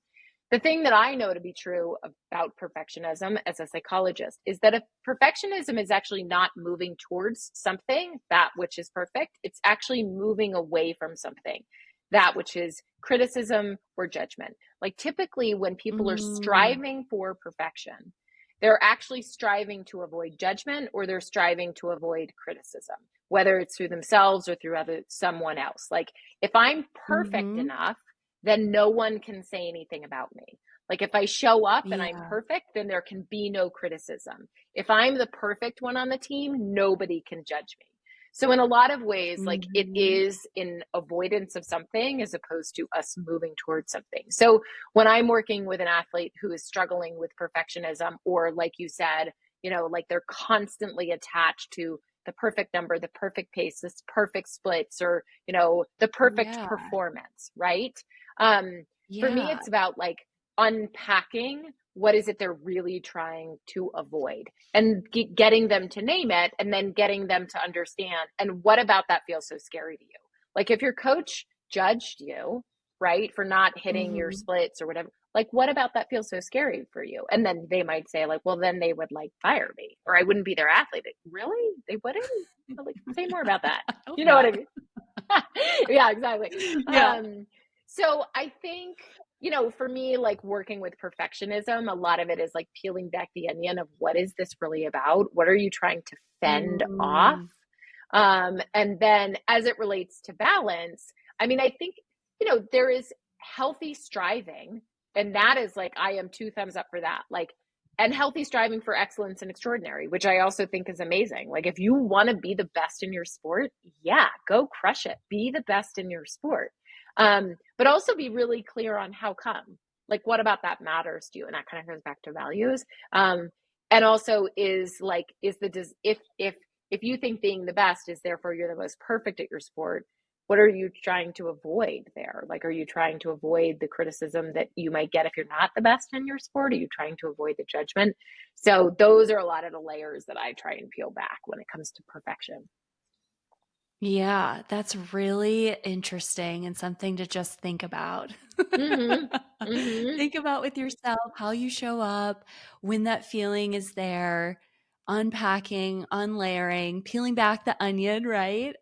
the thing that I know to be true about perfectionism as a psychologist is that if perfectionism is actually not moving towards something, that which is perfect, it's actually moving away from something, that which is criticism or judgment. Like typically, when people are Mm, striving for perfection, they're actually striving to avoid judgment or they're striving to avoid criticism, whether it's through themselves or through someone else. Like if I'm perfect mm-hmm. enough, then no one can say anything about me. Like if I show up and I'm Yeah. perfect, then there can be no criticism. If I'm the perfect one on the team, nobody can judge me. So in a lot of ways, like it Mm-hmm. is in avoidance of something as opposed to us moving towards something. So when I'm working with an athlete who is struggling with perfectionism, or like you said, like they're constantly attached to the perfect number, the perfect pace, this perfect splits, or, the perfect Yeah. performance, right? For me, Yeah. it's about like unpacking what is it they're really trying to avoid and getting them to name it and then getting them to understand. And what about that feels so scary to you? Like if your coach judged you, right, for not hitting your Mm-hmm. splits or whatever, like what about that feels so scary for you? And then they might say, like, well, then they would like fire me or I wouldn't be their athlete. Like, really? They wouldn't? Like, say more about that. I hope You know what I not. mean? Yeah, exactly. Yeah. So I think, for me, like working with perfectionism, a lot of it is like peeling back the onion of what is this really about? What are you trying to fend off? Mm, And then as it relates to balance, I think, there is healthy striving, and that is like, I am two thumbs up for that. Like, and healthy striving for excellence and extraordinary, which I also think is amazing. Like, if you want to be the best in your sport, yeah, go crush it. Be the best in your sport. But also be really clear on how come. Like, what about that matters to you? And that kind of goes back to values. And also is like, is the if you think being the best is therefore you're the most perfect at your sport, what are you trying to avoid there? Like, are you trying to avoid the criticism that you might get if you're not the best in your sport? Are you trying to avoid the judgment? So those are a lot of the layers that I try and peel back when it comes to perfection. yeah, that's really interesting and something to just think about. Mm-hmm. Mm-hmm. Think about with yourself how you show up when that feeling is there, unpacking, unlayering, peeling back the onion, right?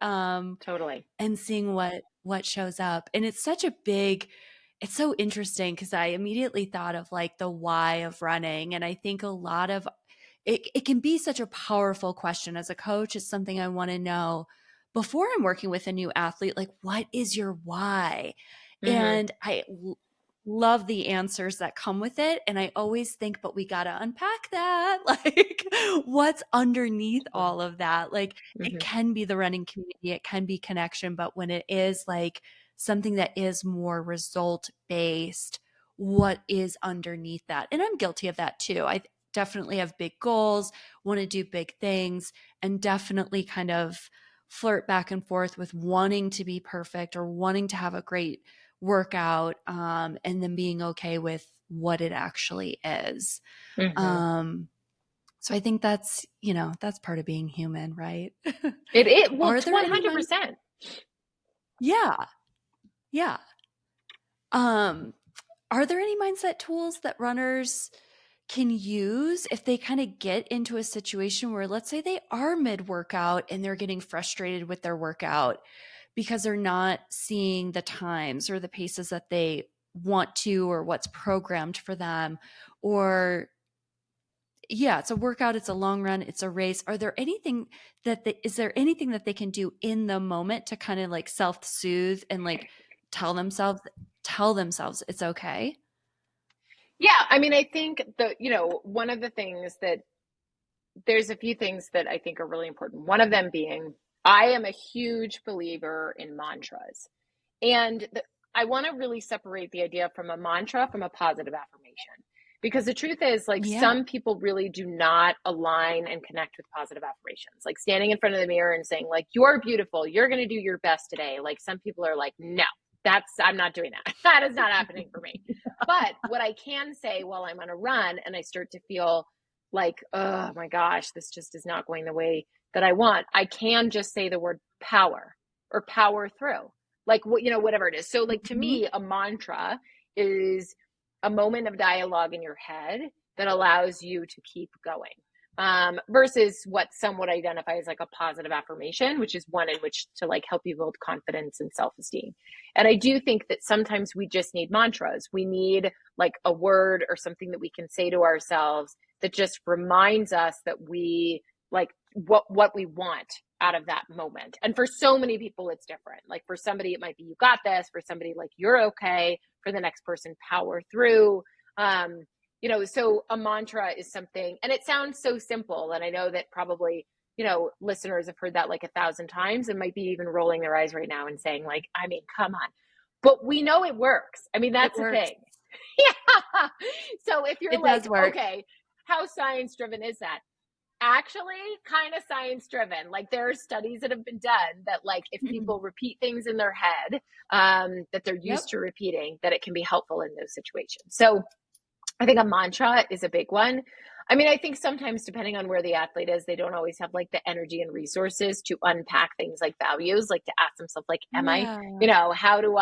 Totally. And seeing what shows up. And it's so interesting because I immediately thought of like the why of running. And I think a lot of it can be such a powerful question as a coach. It's something I want to know before I'm working with a new athlete. Like, what is your why? Mm-hmm. And love the answers that come with it. And I always think, but we got to unpack that. Like, what's underneath Totally. all of that? Like, it Mm-hmm. can be the running community, it can be connection, but when it is like something that is more result based, what is underneath that? And I'm guilty of that too. definitely have big goals, want to do big things, and definitely kind of flirt back and forth with wanting to be perfect or wanting to have a great workout, and then being okay with what it actually is. Hmm. Um, so I think that's, that's part of being human, right? Well, Are it's there any 100%. Yeah, yeah. Um, are there any mindset tools that runners can use if they kind of get into a situation where, let's say, they are mid workout and they're getting frustrated with their workout because they're not seeing the times or the paces that they want to, or what's programmed for them? Or yeah, it's a workout, it's a long run, it's a race. Are there anything is there anything that they can do in the moment to kind of like self-soothe and like tell themselves tell themselves it's okay? Yeah, I mean, I think one of the things that there's a few things that I think are really important. One of them being, I am a huge believer in mantras. And I want to really separate the idea from a mantra from a positive affirmation. Because the truth is, like, Yeah. some people really do not align and connect with positive affirmations. Like standing in front of the mirror and saying, like, you're beautiful, you're going to do your best today. Like, some people are like, no, I'm not doing that. That is not happening for me. But what I can say while I'm on a run and I start to feel like, oh my gosh, this just is not going the way that I want, I can just say the word power or power through, like, what, whatever it is. So like, to Mhm. me, a mantra is a moment of dialogue in your head that allows you to keep going, versus what some would identify as like a positive affirmation, which is one in which to like help you build confidence and self-esteem. And I do think that sometimes we just need mantras. We need like a word or something that we can say to ourselves that just reminds us that we like what we want out of that moment. And for so many people, it's different. Like for somebody, it might be, you got this. For somebody, like, you're okay. For the next person, power through. So a mantra is something, and it sounds so simple. And I know that probably, listeners have heard that like 1,000 times and might be even rolling their eyes right now and saying, like, I mean, come on. But we know it works. I mean, It that's the works. thing. Yeah. So if you're It like, does work. okay, how science driven is that? Actually, kind of science driven. Like, there are studies that have been done that, like, if Mhm. people repeat things in their head, that they're used Yep. to repeating, that it can be helpful in those situations. So I think a mantra is a big one. I mean, I think sometimes, depending on where the athlete is, they don't always have like the energy and resources to unpack things like values, like to ask themselves, like, Yeah. how do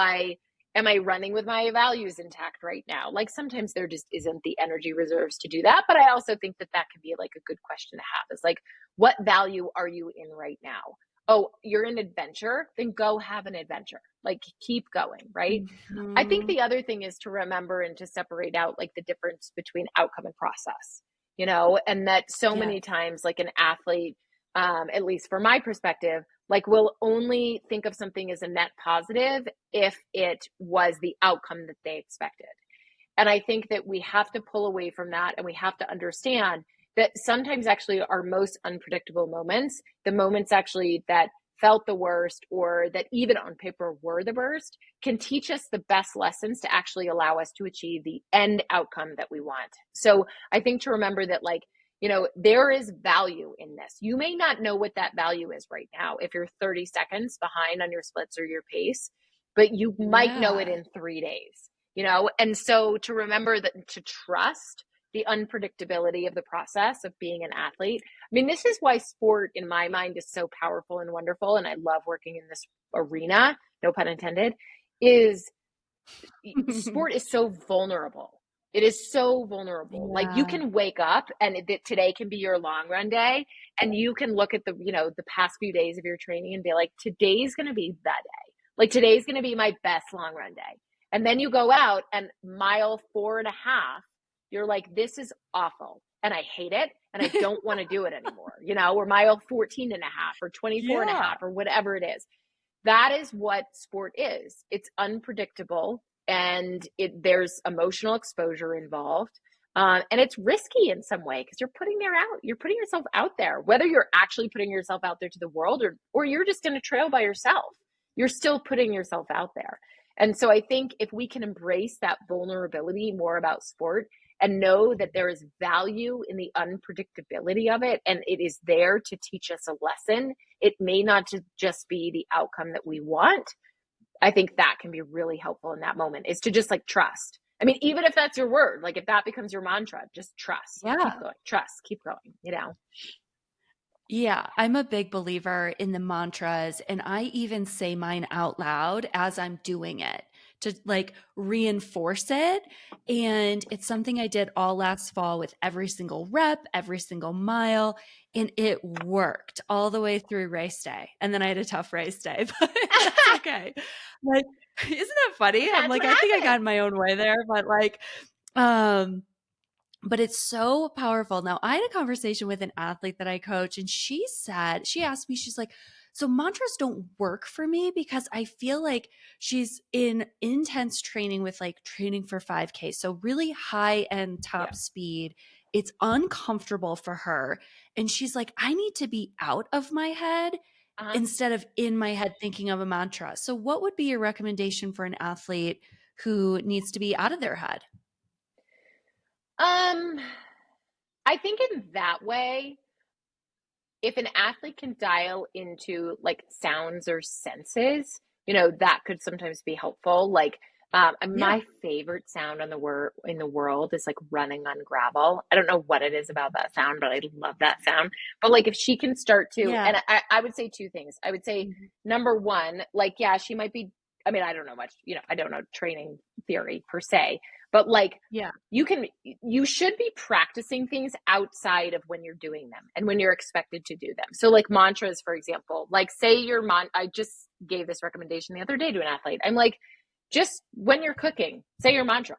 am I running with my values intact right now? Like, sometimes there just isn't the energy reserves to do that. But I also think that that can be like a good question to have, is like, what value are you in right now? Oh, you're in adventure, then go have an adventure. Like, keep going, right? I think Mhm. the other thing is to remember and to separate out like the difference between outcome and process, and that so Yes. many times, like, an athlete, at least from my perspective, like, will only think of something as a net positive if it was the outcome that they expected. And I think that we have to pull away from that, and we have to understand that sometimes actually our most unpredictable moments, the moments actually that felt the worst or that even on paper were the worst, can teach us the best lessons to actually allow us to achieve the end outcome that we want. So I think to remember that, like, there is value in this. You may not know what that value is right now if you're 30 seconds behind on your splits or your pace, but you might know it Yeah. in 3 days. And so to remember that, to trust the unpredictability of the process of being an athlete. I mean, this is why sport in my mind is so powerful and wonderful, and I love working in this arena, no pun intended. Is Sport is so vulnerable. It is so vulnerable. Like, you Yeah. can wake up and today can be your long run day, and you can look at the past few days of your training and be like, today's going to be that day. Like, today's going to be my best long run day. And then you go out and mile 4.5, you're like, this is awful. And I hate it. And I don't want to do it anymore, or mile 14.5 or 24.5 Yeah. or whatever it is. That is what sport is. It's unpredictable, and there's emotional exposure involved. And it's risky in some way because you're putting yourself out there, whether you're actually putting yourself out there to the world, or you're just in a trail by yourself. You're still putting yourself out there. And so I think if we can embrace that vulnerability more about sport and know that there is value in the unpredictability of it and it is there to teach us a lesson, it may not just be the outcome that we want. I think that can be really helpful in that moment, is to just like trust. I mean, even if that's your word, like if that becomes your mantra, just trust, keep Yeah. going, trust, keep going, you know? Yeah, I'm a big believer in the mantras, and I even say mine out loud as I'm doing it to like reinforce it. And it's something I did all last fall with every single rep, every single mile, and it worked all the way through race day. And then I had a tough race day, but that's okay. Like, isn't that funny? I'm That's like, what I think I got in happens. my own way there, but like, um, but it's so powerful. Now, I had a conversation with an athlete that I coach, and she asked me, she's like, so mantras don't work for me because I feel like she's in intense training with like training for 5K. So really high end Yeah. top speed. It's uncomfortable for her. And she's like, I need to be out of my head Uh-huh. instead of in my head thinking of a mantra. So, what would be your recommendation for an athlete who needs to be out of their head? Um, I think in that way, if an athlete can dial into like sounds or senses, that could sometimes be helpful. Like, Yeah. my favorite sound on the in the world is like running on gravel. I don't know what it is about that sound, but I love that sound. But like, if she can start to, Yeah. and I would say two things. I would say Mhm. number one, like, yeah, she might be. I mean, I don't know much. I don't know training theory per se, but like, Yeah. you should be practicing things outside of when you're doing them and when you're expected to do them. So like mantras, for example, like say I just gave this recommendation the other day to an athlete. I'm like, just when you're cooking, say your mantra.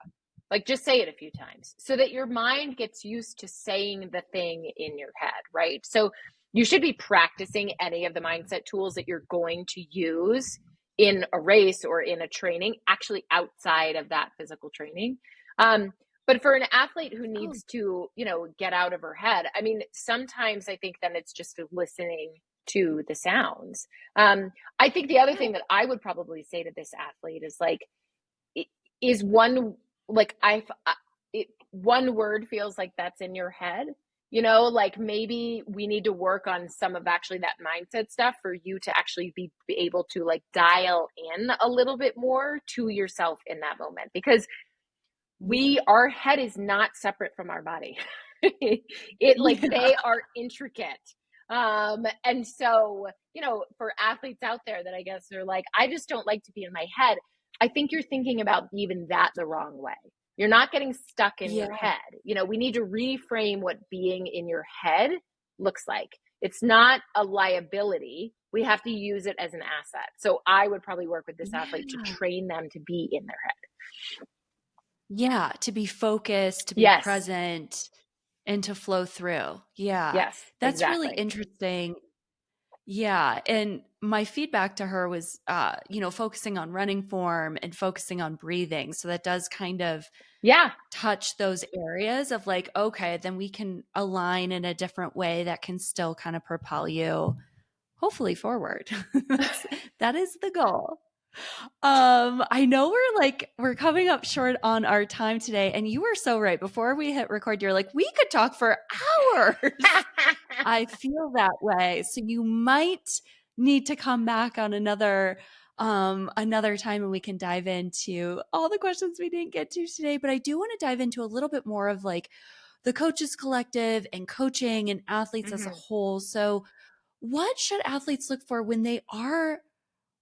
Like just say it a few times so that your mind gets used to saying the thing in your head, right? So you should be practicing any of the mindset tools that you're going to use in a race or in a training, actually outside of that physical training. Um, but for an athlete who Oh, needs to, get out of her head, I mean, sometimes I think then it's just listening to the sounds. I think the other yeah. thing that I would probably say to this athlete is like, is one, like, one word feels like that's in your head, like maybe we need to work on some of actually that mindset stuff for you to actually be able to like dial in a little bit more to yourself in that moment, because Yeah. our head is not separate from our body. It like Yeah. they are intricate. And so, for athletes out there that I guess are like, I just don't like to be in my head. I think you're thinking about even that the wrong way. You're not getting stuck in Yeah. your head. We need to reframe what being in your head looks like. It's not a liability. We have to use it as an asset. So I would probably work with this athlete to Yeah. train them to be in their head. Yeah, to be focused, to be Yes. present, and to flow through. Yeah. Yes, That's really exactly. interesting. Yeah, and my feedback to her was, focusing on running form and focusing on breathing. So that does kind of Yeah. touch those areas of like, okay, then we can align in a different way that can still kind of propel you hopefully forward. That is the goal. I know we're coming up short on our time today, and you were so right. Before we hit record, you're like, we could talk for hours. I feel that way. So you might need to come back on another time and we can dive into all the questions we didn't get to today. But I do want to dive into a little bit more of like the coaches collective and coaching and athletes as a Hmm. whole. So what should athletes look for when they are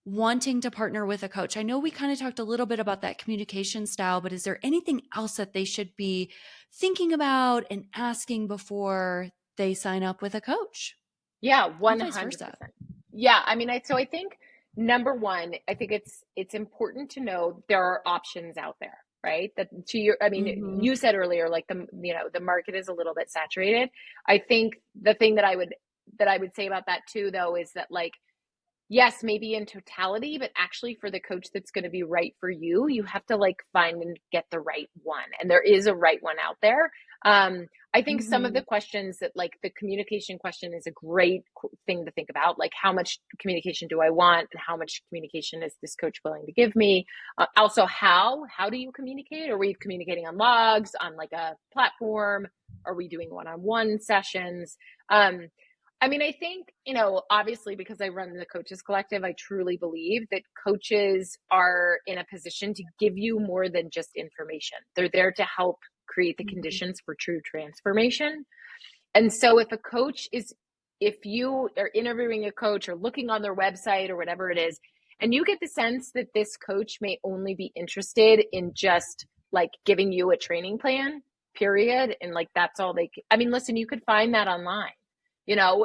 wanting to partner with a coach? I know we kind of talked a little bit about that communication style, but is there anything else that they should be thinking about and asking before they sign up with a coach Yeah, and vice versa? 100%. Yeah, I mean, so I think number one, I think it's important to know there are options out there, right? That to your, I mean, Mhm. you said earlier, like the market is a little bit saturated. I think the thing that I would say about that too, though, is that like yes, maybe in totality, but actually for the coach that's going to be right for you, you have to like find and get the right one. And there is a right one out there. I think some of the Mhm. questions that like the communication question is a great thing to think about. Like, how much communication do I want, and how much communication is this coach willing to give me? Also, how do you communicate? Are we communicating on logs, on like a platform? Are we doing one-on-one sessions? Um, I mean, I think, obviously because I run the Coaches Collective, I truly believe that coaches are in a position to give you more than just information. They're there to help create the Mhm. conditions for true transformation. And so if you are interviewing a coach or looking on their website or whatever it is, and you get the sense that this coach may only be interested in just like giving you a training plan, period, and like that's all I mean, listen, you could find that online,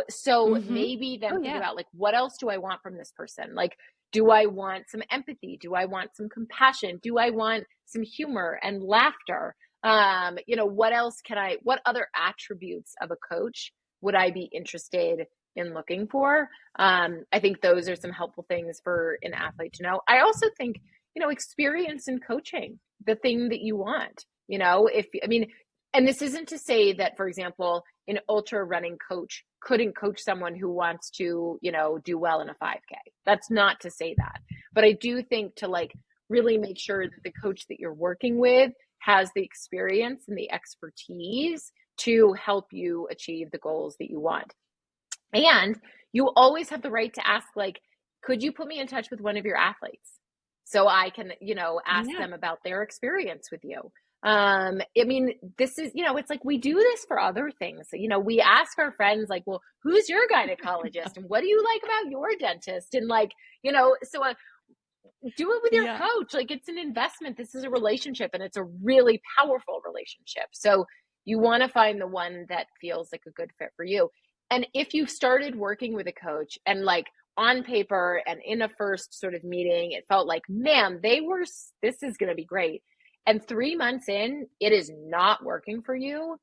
so Mhm. maybe Oh, then think yeah. about like, what else do I want from this person? Like, do I want some empathy? Do I want some compassion? Do I want some humor and laughter? What other attributes of a coach would I be interested in looking for? I think those are some helpful things for an athlete to know. I also think, experience in coaching, the thing that you want, and this isn't to say that, for example, an ultra running coach couldn't coach someone who wants to, do well in a 5K. That's not to say that. But I do think to like really make sure that the coach that you're working with has the experience and the expertise to help you achieve the goals that you want. And you always have the right to ask, like, could you put me in touch with one of your athletes so I can, ask Yeah. them about their experience with you? I mean, this is, it's like we do this for other things. We ask our friends, like, well, who's your gynecologist and what do you like about your dentist? And like, do it with your Yeah. coach. Like, it's an investment. This is a relationship, and it's a really powerful relationship. So you want to find the one that feels like a good fit for you. And if you've started working with a coach and like on paper and in a first sort of meeting, it felt like, man, this is going to be great. And 3 months in, it is not working for you,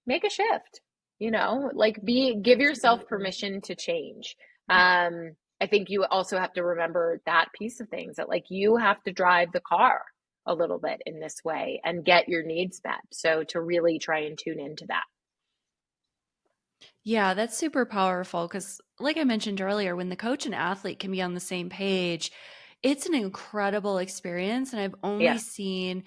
make a shift, like give yourself Absolutely. permission to change. I think you also have to remember that piece of things, that like you have to drive the car a little bit in this way and get your needs met. So to really try and tune into that. Yeah, that's super powerful because, like I mentioned earlier, when the coach and athlete can be on the same page, it's an incredible experience. And I've only Yeah, seen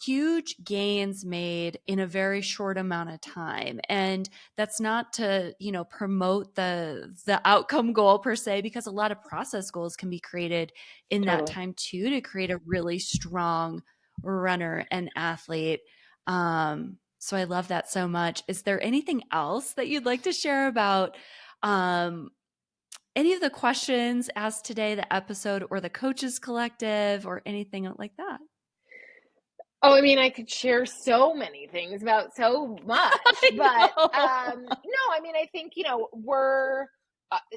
huge gains made in a very short amount of time. And that's not to, promote the outcome goal per se, because a lot of process goals can be created in that totally. time too, to create a really strong runner and athlete. So I love that so much. Is there anything else that you'd like to share about um any of the questions asked today, the episode, or the coaches collective, or anything like that? Oh, I mean, I could share so many things about so much, I but know. no, I mean, I think, we're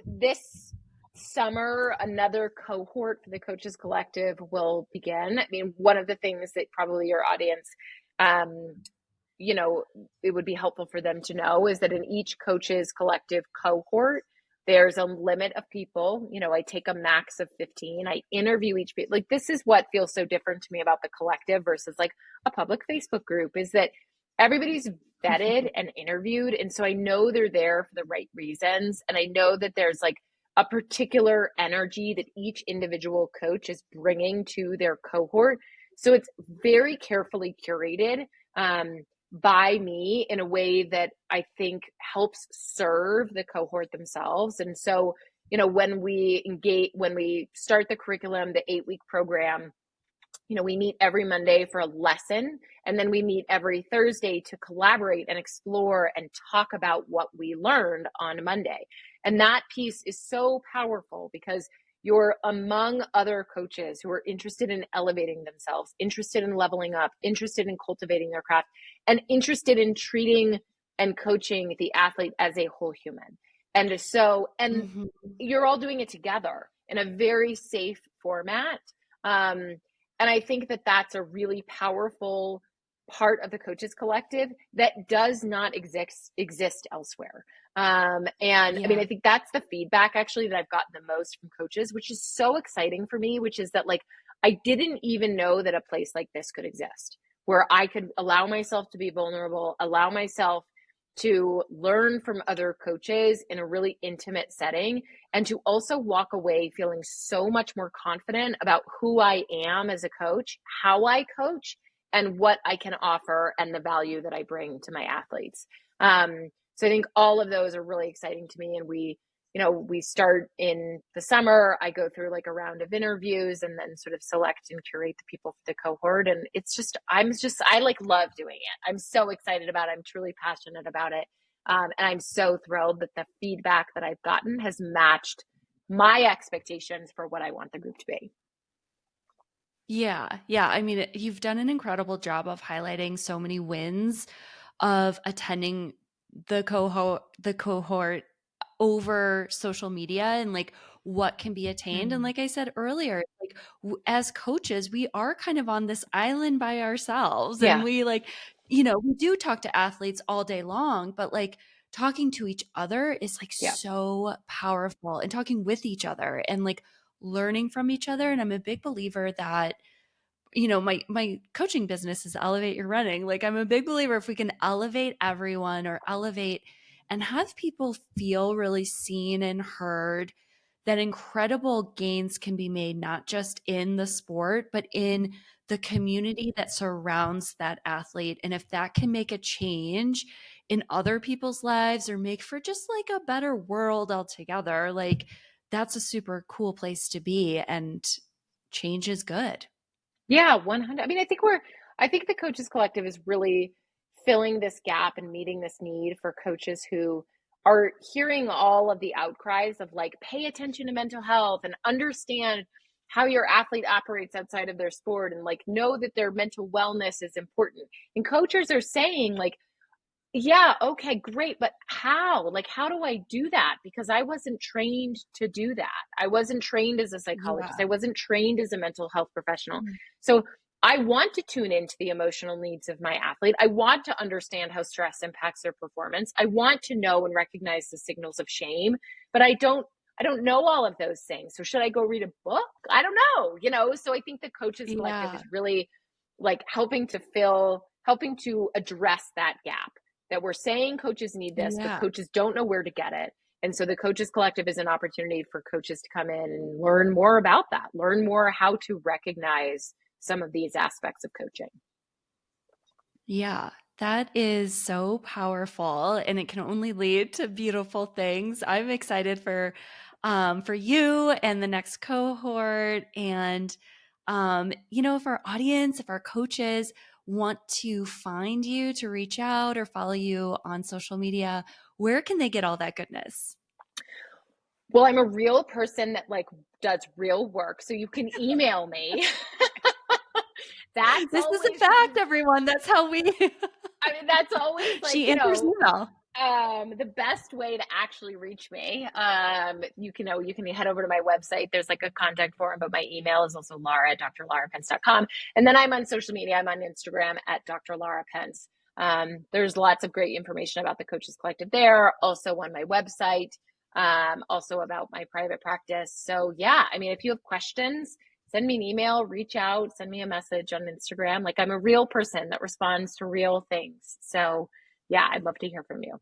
this summer, another cohort for the Coaches Collective will begin. I mean, one of the things that probably your audience, um, it would be helpful for them to know is that in each Coaches Collective cohort, there's a limit of people. I take a max of 15. I interview each people. Like, this is what feels so different to me about the collective versus like a public Facebook group, is that everybody's vetted and interviewed. And so I know they're there for the right reasons. And I know that there's like a particular energy that each individual coach is bringing to their cohort. So it's very carefully curated. By me in a way that I think helps serve the cohort themselves. And so, when we start the curriculum, the 8-week program, we meet every Monday for a lesson, and then we meet every Thursday to collaborate and explore and talk about what we learned on Monday. And that piece is so powerful because you're among other coaches who are interested in elevating themselves, interested in leveling up, interested in cultivating their craft, and interested in treating and coaching the athlete as a whole human. And Mhm. you're all doing it together in a very safe format. Um, and I think that that's a really powerful part of the coaches collective that does not exist elsewhere. And I mean, I Yeah. think that's the feedback actually that I've gotten the most from coaches, which is so exciting for me, which is that like I didn't even know that a place like this could exist where I could allow myself to be vulnerable, allow myself to learn from other coaches in a really intimate setting, and to also walk away feeling so much more confident about who I am as a coach, how I coach, and what I can offer and the value that I bring to my athletes. So I think all of those are really exciting to me. And we start in the summer. I go through like a round of interviews and then sort of select and curate the people for the cohort. And I like love doing it. I'm so excited about it. I'm truly passionate about it. And I'm so thrilled that the feedback that I've gotten has matched my expectations for what I want the group to be. Yeah. Yeah. I mean, you've done an incredible job of highlighting so many wins of attending the cohort over social media and like what can be attained. And Mm. like I said earlier, like as coaches, we are kind of on this island by ourselves, and Yeah. we like, we do talk to athletes all day long, but like talking to each other is like Yeah. so powerful, and talking with each other and like learning from each other. And I'm a big believer that my coaching business is elevate your running. Like I'm a big believer if we can elevate everyone, or elevate and have people feel really seen and heard, that incredible gains can be made, not just in the sport, but in the community that surrounds that athlete. And if that can make a change in other people's lives, or make for just like a better world altogether, like that's a super cool place to be. And change is good. Yeah, 100. I mean, I think the Coaches Collective is really filling this gap and meeting this need for coaches who are hearing all of the outcries of like, pay attention to mental health and understand how your athlete operates outside of their sport, and like know that their mental wellness is important. And coaches are saying like, yeah, okay, great, but how? Like, how do I do that? Because I wasn't trained to do that. I wasn't trained as a psychologist. I Yeah. wasn't trained as a mental health professional. So I want to tune into the emotional needs of my athlete. I want to understand how stress impacts their performance. I want to know and recognize the signals of shame, but I don't know all of those things. So should I go read a book? I don't know. So I think the Coaches Collective is Yeah. really like helping to address that gap, that we're saying coaches need this, but Yeah. coaches don't know where to get it. And so the Coaches Collective is an opportunity for coaches to come in and learn more about that, learn more how to recognize some of these aspects of coaching. Yeah. That is so powerful, and it can only lead to beautiful things. I'm excited for you and the next cohort. And if our audience, if our coaches want to find you, to reach out or follow you on social media, where can they get all that goodness? Well, I'm a real person that like does real work. So you can email me. That's This is a always fact, everyone. That's how we that's always like, she answers email. the best way to actually reach me, you can head over to my website. There's like a contact form, but my email is also Lara at drlarapence.com. And then I'm on social media. I'm on Instagram at Dr. Lara Pence. There's lots of great information about the Coaches Collective there, also on my website, also about my private practice. So yeah, I mean, if you have questions, send me an email, reach out, send me a message on Instagram. Like I'm a real person that responds to real things. So yeah, I'd love to hear from you.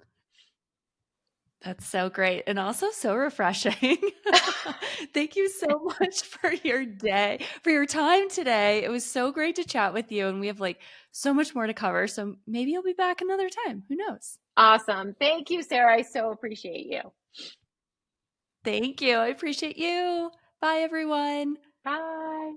That's so great, and also so refreshing. Thank you so much for your time today. It was so great to chat with you, and we have like so much more to cover. So maybe you'll be back another time. Who knows? Awesome. Thank you, Sarah. I so appreciate you. Thank you. I appreciate you. Bye, everyone. Bye.